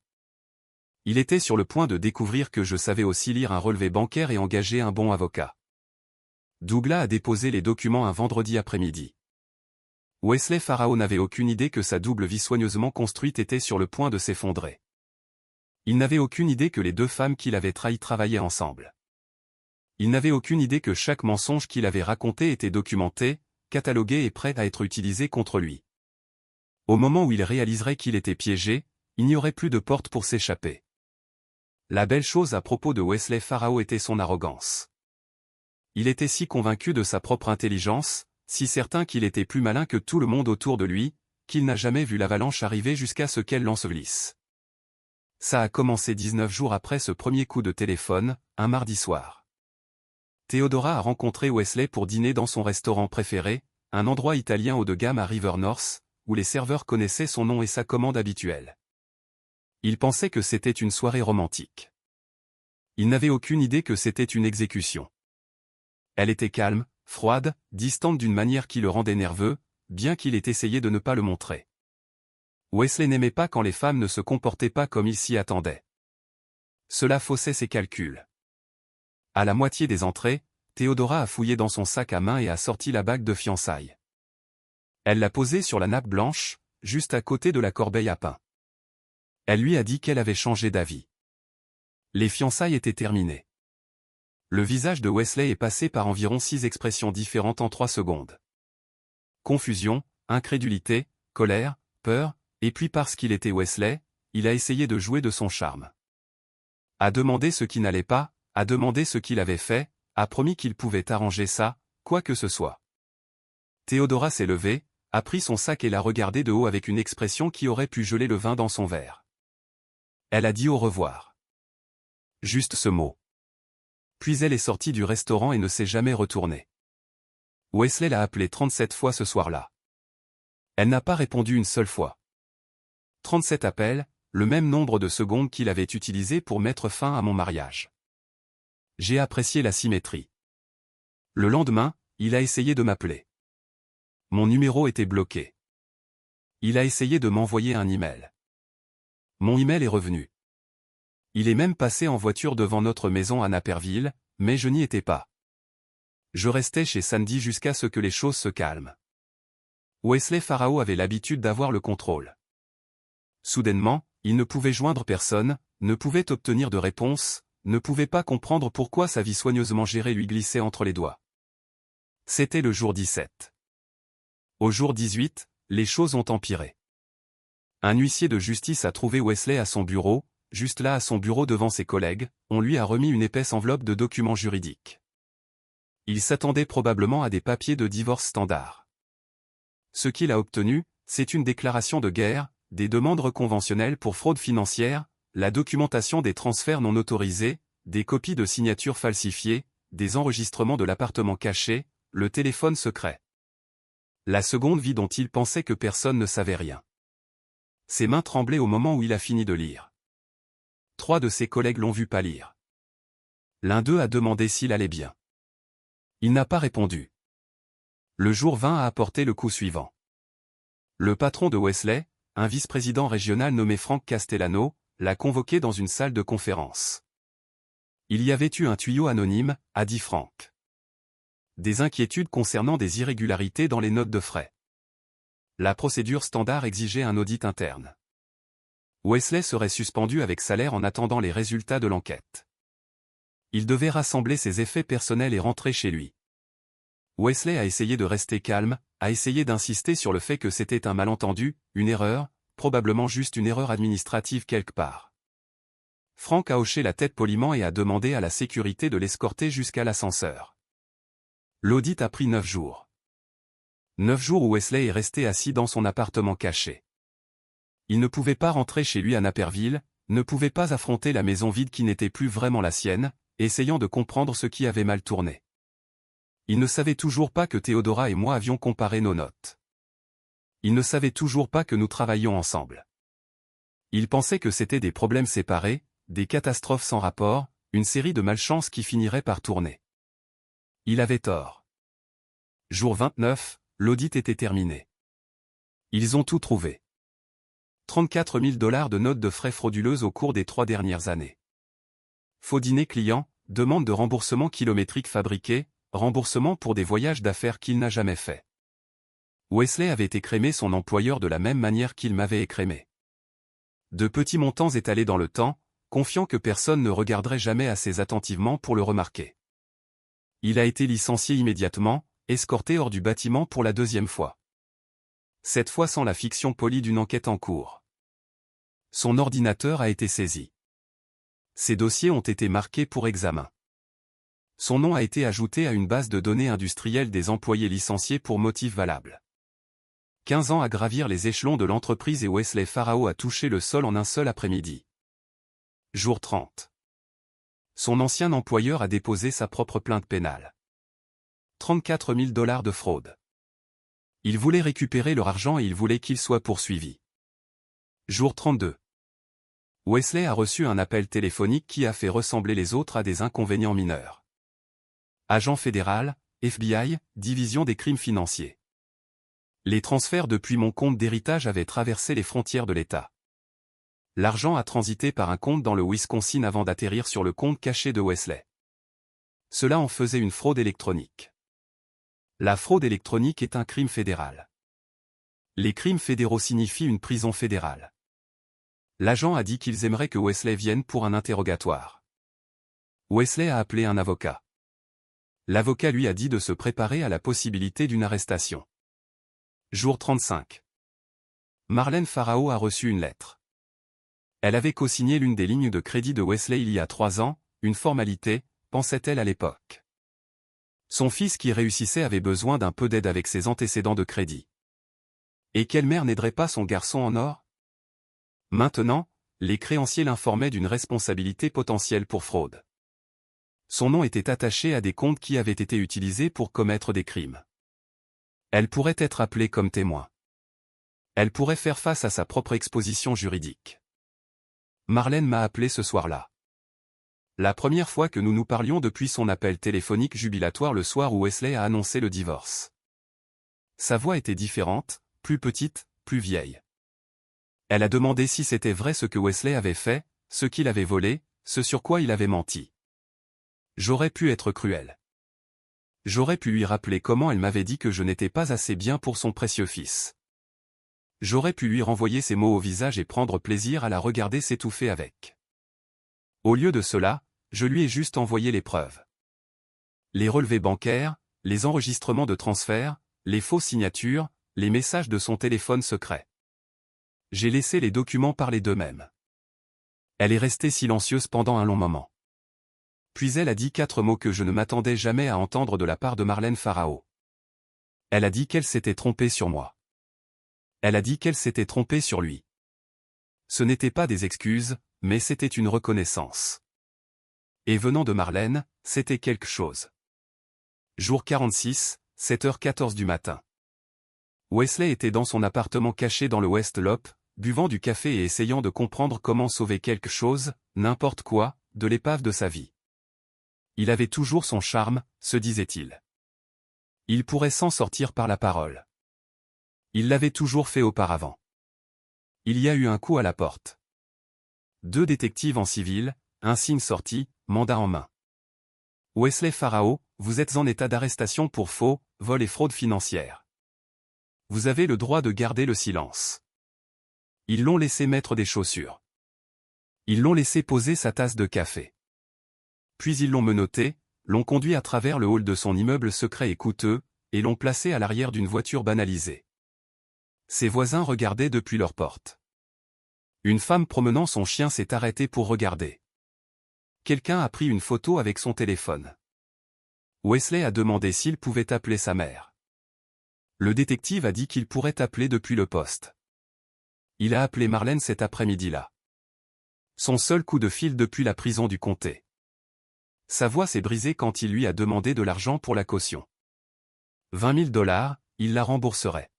Il était sur le point de découvrir que je savais aussi lire un relevé bancaire et engager un bon avocat. Douglas a déposé les documents un vendredi après-midi. Wesley Farao n'avait aucune idée que sa double vie soigneusement construite était sur le point de s'effondrer. Il n'avait aucune idée que les 2 femmes qu'il avait trahies travaillaient ensemble. Il n'avait aucune idée que chaque mensonge qu'il avait raconté était documenté, catalogué et prêt à être utilisé contre lui. Au moment où il réaliserait qu'il était piégé, il n'y aurait plus de porte pour s'échapper. La belle chose à propos de Wesley Farao était son arrogance. Il était si convaincu de sa propre intelligence, si certain qu'il était plus malin que tout le monde autour de lui, qu'il n'a jamais vu l'avalanche arriver jusqu'à ce qu'elle l'ensevelisse. Ça a commencé 19 jours après ce premier coup de téléphone, un mardi soir. Théodora a rencontré Wesley pour dîner dans son restaurant préféré, un endroit italien haut de gamme à River North, où les serveurs connaissaient son nom et sa commande habituelle. Il pensait que c'était une soirée romantique. Il n'avait aucune idée que c'était une exécution. Elle était calme, froide, distante d'une manière qui le rendait nerveux, bien qu'il ait essayé de ne pas le montrer. Wesley n'aimait pas quand les femmes ne se comportaient pas comme il s'y attendait. Cela faussait ses calculs. À la moitié des entrées, Theodora a fouillé dans son sac à main et a sorti la bague de fiançailles. Elle l'a posée sur la nappe blanche, juste à côté de la corbeille à pain. Elle lui a dit qu'elle avait changé d'avis. Les fiançailles étaient terminées. Le visage de Wesley est passé par environ 6 expressions différentes en 3 secondes. Confusion, incrédulité, colère, peur, et puis parce qu'il était Wesley, il a essayé de jouer de son charme. A demandé ce qui n'allait pas, a demandé ce qu'il avait fait, a promis qu'il pouvait arranger ça, quoi que ce soit. Theodora s'est levée, a pris son sac et l'a regardé de haut avec une expression qui aurait pu geler le vin dans son verre. Elle a dit au revoir. Juste ce mot. Puis elle est sortie du restaurant et ne s'est jamais retournée. Wesley l'a appelée 37 fois ce soir-là. Elle n'a pas répondu une seule fois. 37 appels, le même nombre de secondes qu'il avait utilisé pour mettre fin à mon mariage. J'ai apprécié la symétrie. Le lendemain, il a essayé de m'appeler. Mon numéro était bloqué. Il a essayé de m'envoyer un email. Mon email est revenu. Il est même passé en voiture devant notre maison à Naperville, mais je n'y étais pas. Je restais chez Sandy jusqu'à ce que les choses se calment. Wesley Farao avait l'habitude d'avoir le contrôle. Soudainement, il ne pouvait joindre personne, ne pouvait obtenir de réponse, ne pouvait pas comprendre pourquoi sa vie soigneusement gérée lui glissait entre les doigts. C'était le jour 17. Au jour 18, les choses ont empiré. Un huissier de justice a trouvé Wesley à son bureau, juste là à son bureau devant ses collègues, on lui a remis une épaisse enveloppe de documents juridiques. Il s'attendait probablement à des papiers de divorce standard. Ce qu'il a obtenu, c'est une déclaration de guerre, des demandes conventionnelles pour fraude financière, la documentation des transferts non autorisés, des copies de signatures falsifiées, des enregistrements de l'appartement caché, le téléphone secret. La seconde vie dont il pensait que personne ne savait rien. Ses mains tremblaient au moment où il a fini de lire. 3 de ses collègues l'ont vu pâlir. L'un d'eux a demandé s'il allait bien. Il n'a pas répondu. Le jour 20 a apporté le coup suivant. Le patron de Wesley, un vice-président régional nommé Frank Castellano, l'a convoqué dans une salle de conférence. Il y avait eu un tuyau anonyme, a dit Frank. Des inquiétudes concernant des irrégularités dans les notes de frais. La procédure standard exigeait un audit interne. Wesley serait suspendu avec salaire en attendant les résultats de l'enquête. Il devait rassembler ses effets personnels et rentrer chez lui. Wesley a essayé de rester calme, a essayé d'insister sur le fait que c'était un malentendu, une erreur, probablement juste une erreur administrative quelque part. Frank a hoché la tête poliment et a demandé à la sécurité de l'escorter jusqu'à l'ascenseur. L'audit a pris 9 jours. 9 jours où Wesley est resté assis dans son appartement caché. Il ne pouvait pas rentrer chez lui à Naperville, ne pouvait pas affronter la maison vide qui n'était plus vraiment la sienne, essayant de comprendre ce qui avait mal tourné. Il ne savait toujours pas que Theodora et moi avions comparé nos notes. Il ne savait toujours pas que nous travaillions ensemble. Il pensait que c'était des problèmes séparés, des catastrophes sans rapport, une série de malchances qui finiraient par tourner. Il avait tort. Jour 29, l'audit était terminé. Ils ont tout trouvé. 34 000 $ de notes de frais frauduleuses au cours des 3 dernières années. Faux dîner client, demande de remboursement kilométrique fabriqué, remboursement pour des voyages d'affaires qu'il n'a jamais fait. Wesley avait écrémé son employeur de la même manière qu'il m'avait écrémé. De petits montants étalés dans le temps, confiant que personne ne regarderait jamais assez attentivement pour le remarquer. Il a été licencié immédiatement, escorté hors du bâtiment pour la 2e fois. Cette fois sans la fiction polie d'une enquête en cours. Son ordinateur a été saisi. Ses dossiers ont été marqués pour examen. Son nom a été ajouté à une base de données industrielle des employés licenciés pour motif valable. 15 ans à gravir les échelons de l'entreprise et Wesley Farao a touché le sol en un seul après-midi. Jour 30. Son ancien employeur a déposé sa propre plainte pénale. 34 000 $ de fraude. Ils voulaient récupérer leur argent et ils voulaient qu'il soit poursuivi. Jour 32. Wesley a reçu un appel téléphonique qui a fait ressembler les autres à des inconvénients mineurs. Agent fédéral, FBI, division des crimes financiers. Les transferts depuis mon compte d'héritage avaient traversé les frontières de l'État. L'argent a transité par un compte dans le Wisconsin avant d'atterrir sur le compte caché de Wesley. Cela en faisait une fraude électronique. La fraude électronique est un crime fédéral. Les crimes fédéraux signifient une prison fédérale. L'agent a dit qu'ils aimeraient que Wesley vienne pour un interrogatoire. Wesley a appelé un avocat. L'avocat lui a dit de se préparer à la possibilité d'une arrestation. Jour 35. Marlène Farao a reçu une lettre. Elle avait co-signé l'une des lignes de crédit de Wesley il y a 3 ans, une formalité, pensait-elle à l'époque. Son fils qui réussissait avait besoin d'un peu d'aide avec ses antécédents de crédit. Et quelle mère n'aiderait pas son garçon en or? Maintenant, les créanciers l'informaient d'une responsabilité potentielle pour fraude. Son nom était attaché à des comptes qui avaient été utilisés pour commettre des crimes. Elle pourrait être appelée comme témoin. Elle pourrait faire face à sa propre exposition juridique. Marlène m'a appelé ce soir-là. La première fois que nous nous parlions depuis son appel téléphonique jubilatoire le soir où Wesley a annoncé le divorce. Sa voix était différente, plus petite, plus vieille. Elle a demandé si c'était vrai ce que Wesley avait fait, ce qu'il avait volé, ce sur quoi il avait menti. J'aurais pu être cruel. J'aurais pu lui rappeler comment elle m'avait dit que je n'étais pas assez bien pour son précieux fils. J'aurais pu lui renvoyer ces mots au visage et prendre plaisir à la regarder s'étouffer avec. Au lieu de cela, je lui ai juste envoyé les preuves. Les relevés bancaires, les enregistrements de transfert, les fausses signatures, les messages de son téléphone secret. J'ai laissé les documents parler d'eux-mêmes. Elle est restée silencieuse pendant un long moment. Puis elle a dit 4 mots que je ne m'attendais jamais à entendre de la part de Marlène Farao. Elle a dit qu'elle s'était trompée sur moi. Elle a dit qu'elle s'était trompée sur lui. Ce n'étaient pas des excuses, mais c'était une reconnaissance. Et venant de Marlène, c'était quelque chose. Jour 46, 7h14 du matin. Wesley était dans son appartement caché dans le West Loop, buvant du café et essayant de comprendre comment sauver quelque chose, n'importe quoi, de l'épave de sa vie. Il avait toujours son charme, se disait-il. Il pourrait s'en sortir par la parole. Il l'avait toujours fait auparavant. Il y a eu un coup à la porte. 2 détectives en civil, un signe sorti, mandat en main. Wesley Farao, vous êtes en état d'arrestation pour faux, vol et fraude financière. Vous avez le droit de garder le silence. Ils l'ont laissé mettre des chaussures. Ils l'ont laissé poser sa tasse de café. Puis ils l'ont menotté, l'ont conduit à travers le hall de son immeuble secret et coûteux, et l'ont placé à l'arrière d'une voiture banalisée. Ses voisins regardaient depuis leur porte. Une femme promenant son chien s'est arrêtée pour regarder. Quelqu'un a pris une photo avec son téléphone. Wesley a demandé s'il pouvait appeler sa mère. Le détective a dit qu'il pourrait appeler depuis le poste. Il a appelé Marlène cet après-midi-là. Son seul coup de fil depuis la prison du comté. Sa voix s'est brisée quand il lui a demandé de l'argent pour la caution. 20 000 $, il la rembourserait.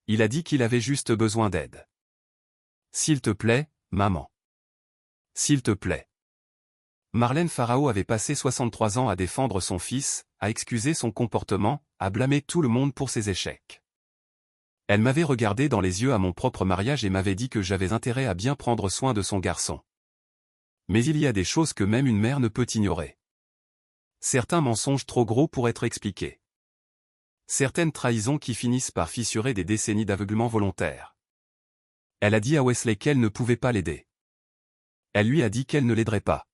Il a dit qu'il avait juste besoin d'aide. S'il te plaît, maman. S'il te plaît. Marlène Farao avait passé 63 ans à défendre son fils, à excuser son comportement, à blâmer tout le monde pour ses échecs. Elle m'avait regardé dans les yeux à mon propre mariage et m'avait dit que j'avais intérêt à bien prendre soin de son garçon. Mais il y a des choses que même une mère ne peut ignorer. Certains mensonges trop gros pour être expliqués. Certaines trahisons qui finissent par fissurer des décennies d'aveuglement volontaire. Elle a dit à Wesley qu'elle ne pouvait pas l'aider. Elle lui a dit qu'elle ne l'aiderait pas.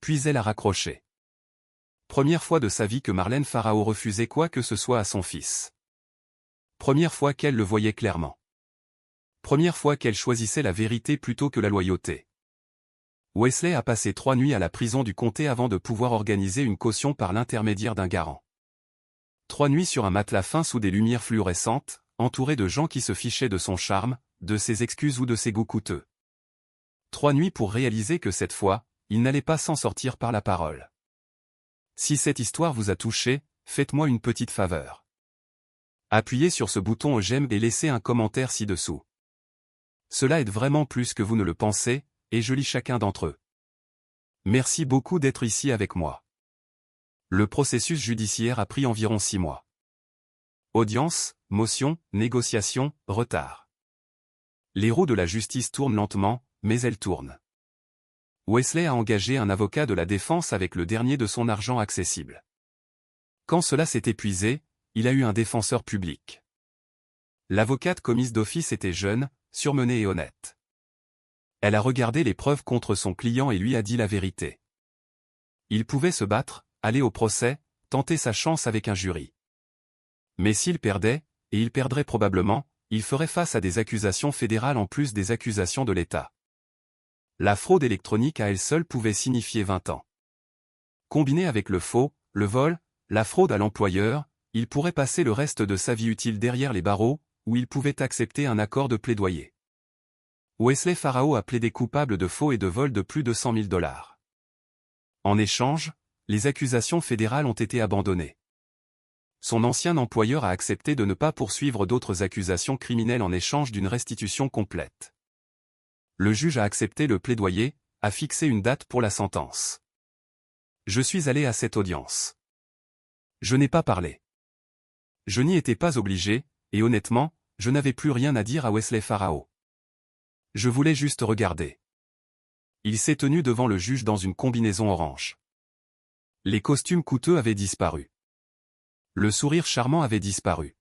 Puis elle a raccroché. Première fois de sa vie que Marlène Farao refusait quoi que ce soit à son fils. Première fois qu'elle le voyait clairement. Première fois qu'elle choisissait la vérité plutôt que la loyauté. Wesley a passé 3 nuits à la prison du comté avant de pouvoir organiser une caution par l'intermédiaire d'un garant. 3 nuits sur un matelas fin sous des lumières fluorescentes, entouré de gens qui se fichaient de son charme, de ses excuses ou de ses goûts coûteux. 3 nuits pour réaliser que cette fois, il n'allait pas s'en sortir par la parole. Si cette histoire vous a touché, faites-moi une petite faveur. Appuyez sur ce bouton j'aime et laissez un commentaire ci-dessous. Cela aide vraiment plus que vous ne le pensez, et je lis chacun d'entre eux. Merci beaucoup d'être ici avec moi. Le processus judiciaire a pris environ 6 mois. Audience, motion, négociation, retard. Les roues de la justice tournent lentement, mais elles tournent. Wesley a engagé un avocat de la défense avec le dernier de son argent accessible. Quand cela s'est épuisé, il a eu un défenseur public. L'avocate commise d'office était jeune, surmenée et honnête. Elle a regardé les preuves contre son client et lui a dit la vérité. Il pouvait se battre, aller au procès, tenter sa chance avec un jury. Mais s'il perdait, et il perdrait probablement, il ferait face à des accusations fédérales en plus des accusations de l'État. La fraude électronique à elle seule pouvait signifier 20 ans. Combinée avec le faux, le vol, la fraude à l'employeur, il pourrait passer le reste de sa vie utile derrière les barreaux, où il pouvait accepter un accord de plaidoyer. Wesley Farao a plaidé coupable de faux et de vol de plus de 100 000 $. En échange, les accusations fédérales ont été abandonnées. Son ancien employeur a accepté de ne pas poursuivre d'autres accusations criminelles en échange d'une restitution complète. Le juge a accepté le plaidoyer, a fixé une date pour la sentence. Je suis allé à cette audience. Je n'ai pas parlé. Je n'y étais pas obligé, et honnêtement, je n'avais plus rien à dire à Wesley Farao. Je voulais juste regarder. Il s'est tenu devant le juge dans une combinaison orange. Les costumes coûteux avaient disparu. Le sourire charmant avait disparu.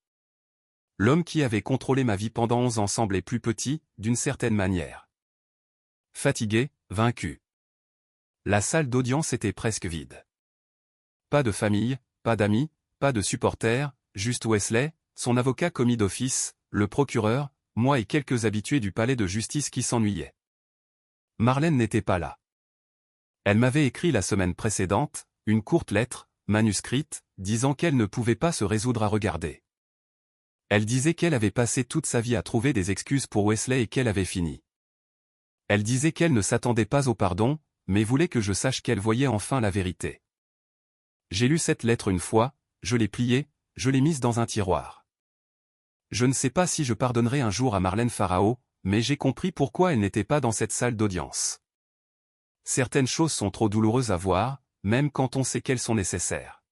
L'homme qui avait contrôlé ma vie pendant 11 ans semblait plus petit, d'une certaine manière. Fatigué, vaincu. La salle d'audience était presque vide. Pas de famille, pas d'amis, pas de supporters, juste Wesley, son avocat commis d'office, le procureur, moi et quelques habitués du palais de justice qui s'ennuyaient. Marlène n'était pas là. Elle m'avait écrit la semaine précédente, une courte lettre, manuscrite, disant qu'elle ne pouvait pas se résoudre à regarder. Elle disait qu'elle avait passé toute sa vie à trouver des excuses pour Wesley et qu'elle avait fini. Elle disait qu'elle ne s'attendait pas au pardon, mais voulait que je sache qu'elle voyait enfin la vérité. J'ai lu cette lettre une fois, je l'ai pliée, je l'ai mise dans un tiroir. Je ne sais pas si je pardonnerai un jour à Marlène Farao, mais j'ai compris pourquoi elle n'était pas dans cette salle d'audience. Certaines choses sont trop douloureuses à voir, même quand on sait qu'elles sont nécessaires.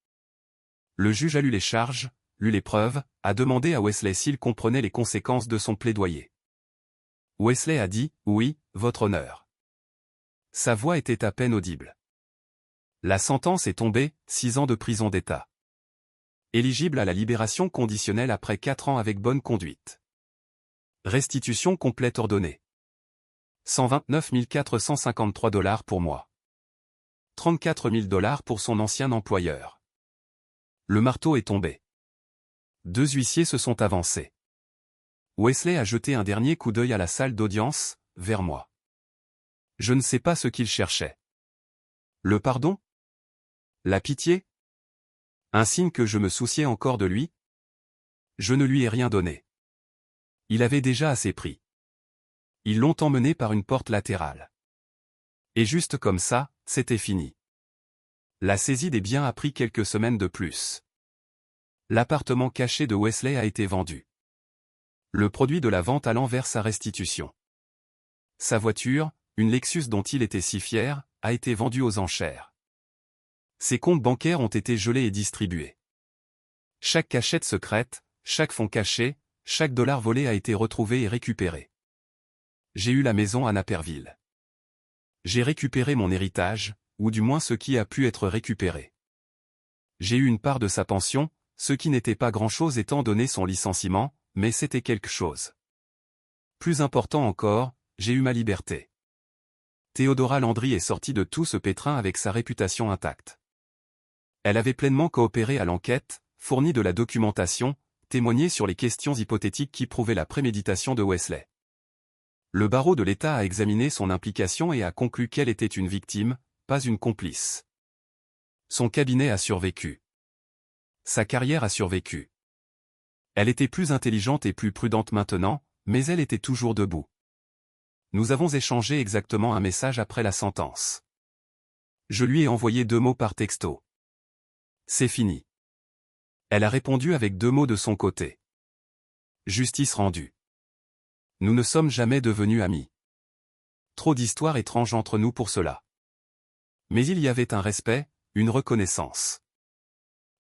Le juge a lu les charges, lu les preuves, a demandé à Wesley s'il comprenait les conséquences de son plaidoyer. Wesley a dit « Oui, votre honneur ». Sa voix était à peine audible. La sentence est tombée, 6 ans de prison d'État. Éligible à la libération conditionnelle après 4 ans avec bonne conduite. Restitution complète ordonnée. 129 453 $ pour moi. 34 000 $ pour son ancien employeur. Le marteau est tombé. 2 huissiers se sont avancés. Wesley a jeté un dernier coup d'œil à la salle d'audience, vers moi. Je ne sais pas ce qu'il cherchait. Le pardon? La pitié? Un signe que je me souciais encore de lui? Je ne lui ai rien donné. Il avait déjà assez pris. Ils l'ont emmené par une porte latérale. Et juste comme ça, c'était fini. La saisie des biens a pris quelques semaines de plus. L'appartement caché de Wesley a été vendu. Le produit de la vente allant vers sa restitution. Sa voiture, une Lexus dont il était si fier, a été vendue aux enchères. Ses comptes bancaires ont été gelés et distribués. Chaque cachette secrète, chaque fonds caché, chaque dollar volé a été retrouvé et récupéré. J'ai eu la maison à Naperville. J'ai récupéré mon héritage, ou du moins ce qui a pu être récupéré. J'ai eu une part de sa pension, ce qui n'était pas grand-chose étant donné son licenciement, mais c'était quelque chose. Plus important encore, j'ai eu ma liberté. Théodora Landry est sortie de tout ce pétrin avec sa réputation intacte. Elle avait pleinement coopéré à l'enquête, fourni de la documentation, témoigné sur les questions hypothétiques qui prouvaient la préméditation de Wesley. Le barreau de l'État a examiné son implication et a conclu qu'elle était une victime, pas une complice. Son cabinet a survécu. Sa carrière a survécu. Elle était plus intelligente et plus prudente maintenant, mais elle était toujours debout. Nous avons échangé exactement un message après la sentence. Je lui ai envoyé 2 mots par texto. C'est fini. Elle a répondu avec 2 mots de son côté. Justice rendue. Nous ne sommes jamais devenus amis. Trop d'histoires étranges entre nous pour cela. Mais il y avait un respect, une reconnaissance.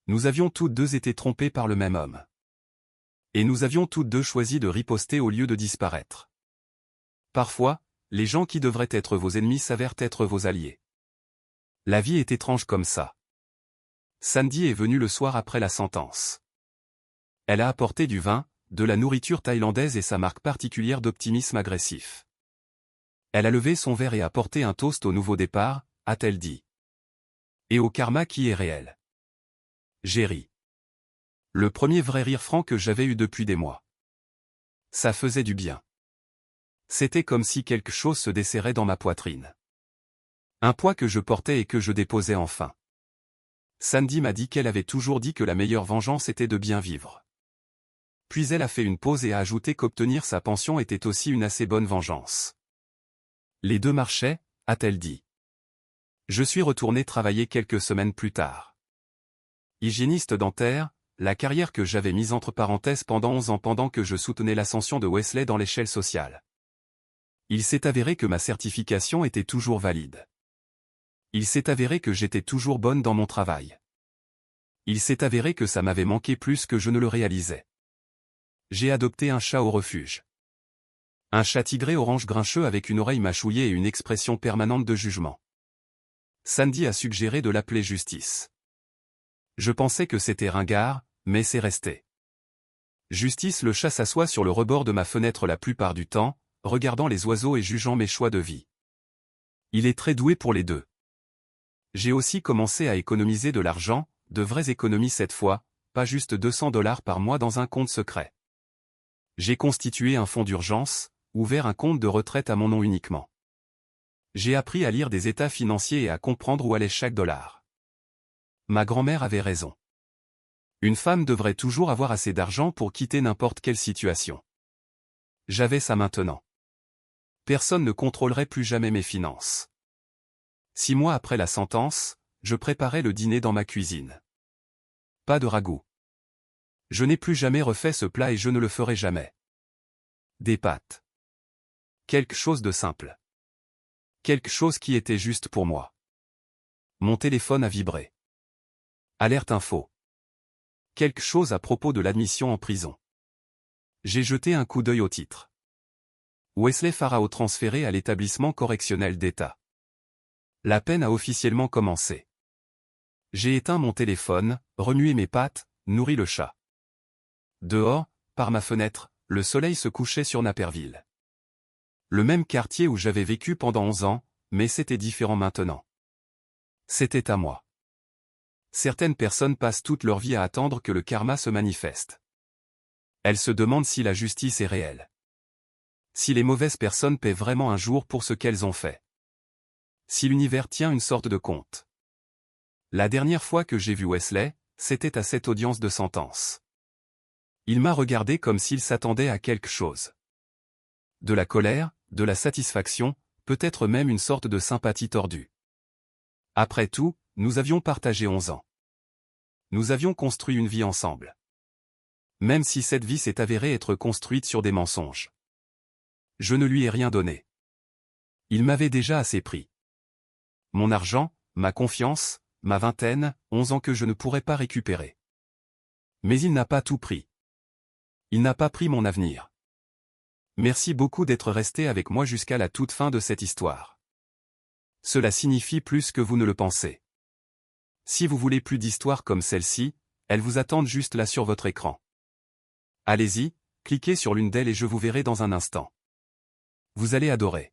Nous avions toutes deux été trompées par le même homme. Et nous avions toutes deux choisi de riposter au lieu de disparaître. Parfois, les gens qui devraient être vos ennemis s'avèrent être vos alliés. La vie est étrange comme ça. Sandy est venue le soir après la sentence. Elle a apporté du vin, de la nourriture thaïlandaise et sa marque particulière d'optimisme agressif. Elle a levé son verre et a porté un toast au nouveau départ, a-t-elle dit. Et au karma qui est réel. J'ai ri. Le premier vrai rire franc que j'avais eu depuis des mois. Ça faisait du bien. C'était comme si quelque chose se desserrait dans ma poitrine. Un poids que je portais et que je déposais enfin. Sandy m'a dit qu'elle avait toujours dit que la meilleure vengeance était de bien vivre. Puis elle a fait une pause et a ajouté qu'obtenir sa pension était aussi une assez bonne vengeance. Les deux marchaient, a-t-elle dit. Je suis retourné travailler quelques semaines plus tard. Hygiéniste dentaire, la carrière que j'avais mise entre parenthèses pendant 11 ans pendant que je soutenais l'ascension de Wesley dans l'échelle sociale. Il s'est avéré que ma certification était toujours valide. Il s'est avéré que j'étais toujours bonne dans mon travail. Il s'est avéré que ça m'avait manqué plus que je ne le réalisais. J'ai adopté un chat au refuge. Un chat tigré orange grincheux avec une oreille mâchouillée et une expression permanente de jugement. Sandy a suggéré de l'appeler Justice. Je pensais que c'était ringard, mais c'est resté. Justice le chat s'assoit sur le rebord de ma fenêtre la plupart du temps, regardant les oiseaux et jugeant mes choix de vie. Il est très doué pour les deux. J'ai aussi commencé à économiser de l'argent, de vraies économies cette fois, pas juste $200 par mois dans un compte secret. J'ai constitué un fonds d'urgence, ouvert un compte de retraite à mon nom uniquement. J'ai appris à lire des états financiers et à comprendre où allait chaque dollar. Ma grand-mère avait raison. Une femme devrait toujours avoir assez d'argent pour quitter n'importe quelle situation. J'avais ça maintenant. Personne ne contrôlerait plus jamais mes finances. 6 mois après la sentence, je préparais le dîner dans ma cuisine. Pas de ragoût. Je n'ai plus jamais refait ce plat et je ne le ferai jamais. Des pâtes. Quelque chose de simple. Quelque chose qui était juste pour moi. Mon téléphone a vibré. Alerte info. Quelque chose à propos de l'admission en prison. J'ai jeté un coup d'œil au titre. Wesley Farao transféré à l'établissement correctionnel d'État. La peine a officiellement commencé. J'ai éteint mon téléphone, remué mes pattes, nourri le chat. Dehors, par ma fenêtre, le soleil se couchait sur Naperville. Le même quartier où j'avais vécu pendant 11 ans, mais c'était différent maintenant. C'était à moi. Certaines personnes passent toute leur vie à attendre que le karma se manifeste. Elles se demandent si la justice est réelle. Si les mauvaises personnes paient vraiment un jour pour ce qu'elles ont fait. Si l'univers tient une sorte de compte. La dernière fois que j'ai vu Wesley, c'était à cette audience de sentence. Il m'a regardé comme s'il s'attendait à quelque chose. De la colère, de la satisfaction, peut-être même une sorte de sympathie tordue. Après tout, nous avions partagé 11 ans. Nous avions construit une vie ensemble. Même si cette vie s'est avérée être construite sur des mensonges. Je ne lui ai rien donné. Il m'avait déjà assez pris. Mon argent, ma confiance, ma vingtaine, 11 ans que je ne pourrais pas récupérer. Mais il n'a pas tout pris. Il n'a pas pris mon avenir. Merci beaucoup d'être resté avec moi jusqu'à la toute fin de cette histoire. Cela signifie plus que vous ne le pensez. Si vous voulez plus d'histoires comme celle-ci, elles vous attendent juste là sur votre écran. Allez-y, cliquez sur l'une d'elles et je vous verrai dans un instant. Vous allez adorer.